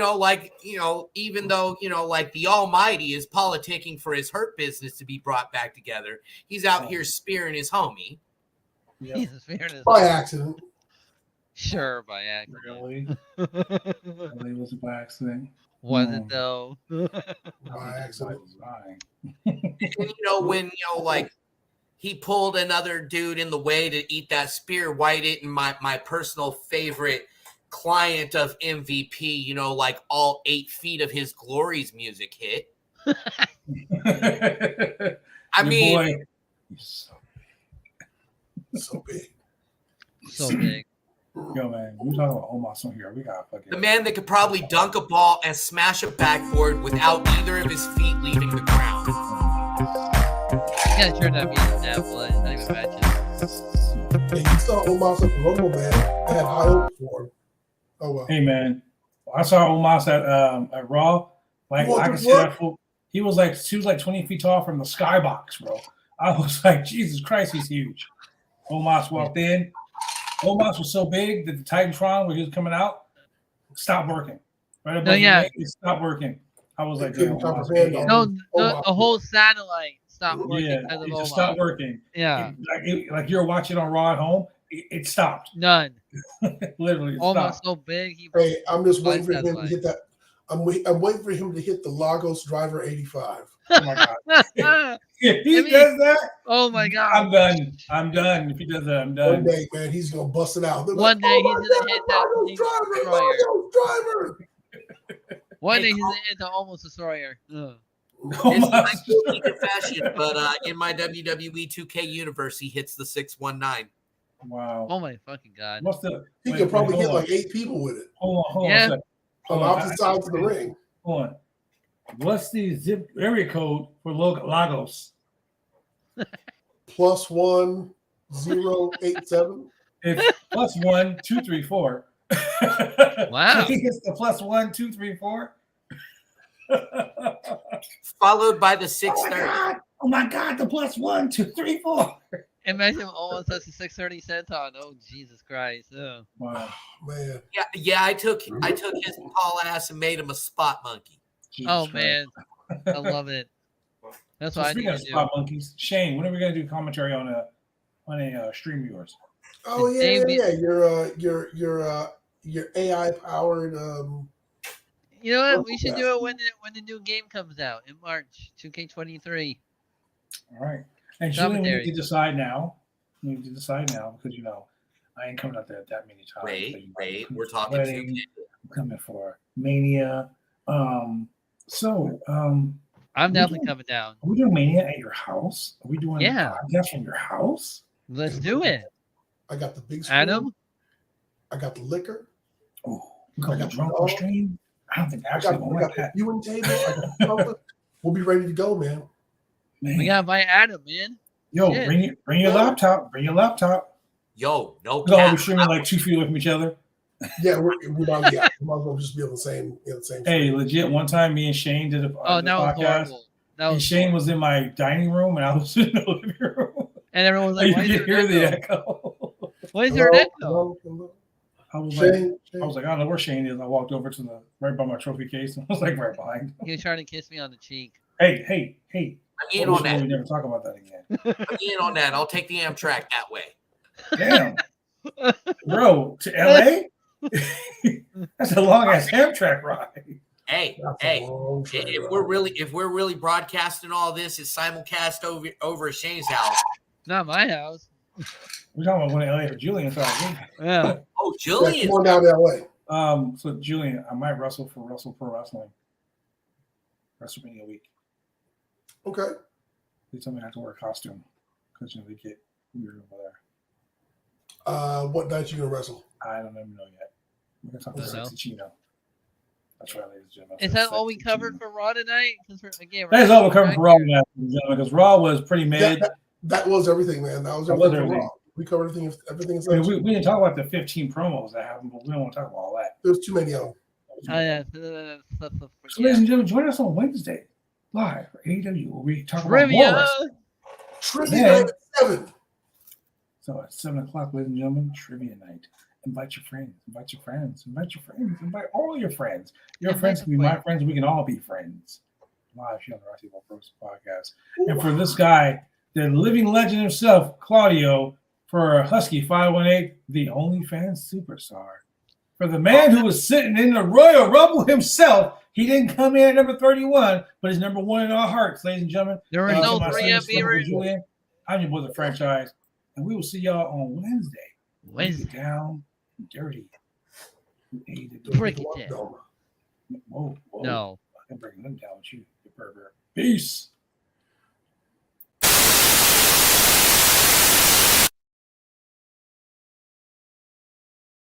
though, the Almighty is politicking for his Hurt Business to be brought back together, he's out here spearing his homie. Yep. He's spearing his by accident. Sure, by accident. Really? It was by accident. Was it though? By accident. And, when like he pulled another dude in the way to eat that spear, why didn't my personal favorite client of MVP, like all 8 feet of his glory's music hit? I mean, boy, he's So big. So big. yo, man, we talking about Omos on here. We got fucking the man that could probably dunk a ball and smash a backboard without either of his feet leaving the ground. You gotta turn that music down, but it's not even matching. Yeah, you saw Omos at the Rumble, man. I had high hopes for him. Oh well. Hey man, I saw Omos at Raw. Like What I the can see fuck? that fool. She was like 20 feet tall from the skybox, bro. I was like, Jesus Christ, he's huge. Omos walked in. Omos was so big that the Titantron, where he was coming out, stopped working. Right above the ring, it stopped working. I was like, damn, Omos big. No, the whole satellite stopped working Yeah, because of it just Omos. stopped working. Yeah. Like you're watching on Raw at home, it stopped. None. Literally, it Almost stopped. so big. Hey, I'm just waiting for Like him that to hit that. I'm waiting for him to hit the Lagos Driver 85. Oh my god! If he I mean, does that, oh my god! I'm done. I'm done. If he does that, I'm done. One day, man, he's gonna bust it out. They're One like, day oh he's my gonna hit God, that Lagos Driver, Destroyer. Lagos Driver. One Hey, day he's gonna hit the almost destroyer. Ugh. This is my guilty confession, but in my WWE 2K universe, he hits the 619. Wow. Oh my fucking god! What's the? He wait, could probably hold hit on. like 8 people with it Hold on. Yeah. A second. on Hold on. opposite sides of the ring. Hold on. What's the zip area code for Lagos? +1 087. It's +1 234. Wow. He gets the +1 234. Followed by the Oh 630. my god! The +1 234. Imagine him almost touched the 630 senton. Oh Jesus Christ! Ugh. Wow. Man, Yeah. I took his tall ass and made him a spot monkey. Jesus Oh Christ. man, I love it. That's So what I speaking need of to spot do. monkeys, Shane, when are we gonna do commentary on a stream of yours? oh yeah, your AI powered. You know what? We should do it when the new game comes out in March, 2K23. All right. And Julian, we Commentary. need to decide now. We need to decide now because I ain't coming out there that many times. Wait. We're talking Wedding, 2K. I'm coming for Mania. I'm we definitely doing- coming down. Are we doing Mania at your house? Are we doing Yeah. a podcast from your house? Let's do it, I got the big screen. Adam. I got the liquor. Oh, we gonna I get got drunk the on dog. stream? I don't think I actually got going like the that. viewing table. I got the comfort. We'll be ready to go, man. Man. We gotta invite Adam, man. Yo, shit. bring your laptop. Bring your laptop. Yo, no We'll all be cap. streaming like 2 feet away from each other. Yeah, we might as well just be on the same. Hey, legit. One time, me and Shane did a Oh, the that was podcast. horrible. That And was Shane was in my dining room, and I was in the living room. and everyone was like, You "Why is could there hear an the echo? echo. Why is there an echo?" Hello. I was Shane, like, I don't know where Shane is. I walked over to the right by my trophy case, and I was like right behind. He was trying to kiss me on the cheek. Hey! I'm in What on was that. We never talk about that again. I'm in on that. I'll take the Amtrak that way. Damn, bro, to LA. That's a long ass Amtrak ride. Hey, That's a hey. long train If ride. we're really broadcasting all this, it's simulcast over at Shane's house. Not my house. We're talking about going to LA for Julian. So Yeah. Oh, Yeah, Julian. come on down to LA. So Julian, I might wrestle for Wrestle Pro Wrestling. WrestleMania week. Okay. They told me I have to wear a costume because they get weird over there. What night you gonna wrestle? I don't even know yet. We're gonna talk about Don't know. Sexy Chino. That's right, ladies and gentlemen. Is that all we covered for Raw tonight? Because again, That is all we're covering for Raw, ladies and gentlemen, because Raw was pretty mid. That was everything, man. That was That was everything. everything. Raw. We covered everything. I mean, we didn't talk about the 15 promos that happened, but we don't want to talk about all that. There's too many of them. Oh yeah. So, ladies and gentlemen, join us on Wednesday live for AEW, where we talk about Trivia. more. Trivia Yeah. night at 7. So at 7 o'clock, ladies and gentlemen, trivia night. Invite your friends. Invite your friends. Invite your friends. Invite all your friends. Your Invite friends the can be my friends. friends. We can all be friends. Live here on the Rocky Ball Pros podcast. And for this guy, the living legend himself, Claudio, for Husky 518, the OnlyFans superstar. For the man who was sitting in the Royal Rumble himself, He didn't come in at number 31, but he's number 1 in our hearts, ladies and gentlemen. There were Thank you no to my 3M son, viewers. Julian. I'm your boy, the franchise. And we will see y'all on Wednesday. Wednesday. Down and dirty. Break it down. Whoa. No. I can bring them down with you, you pervert. Peace.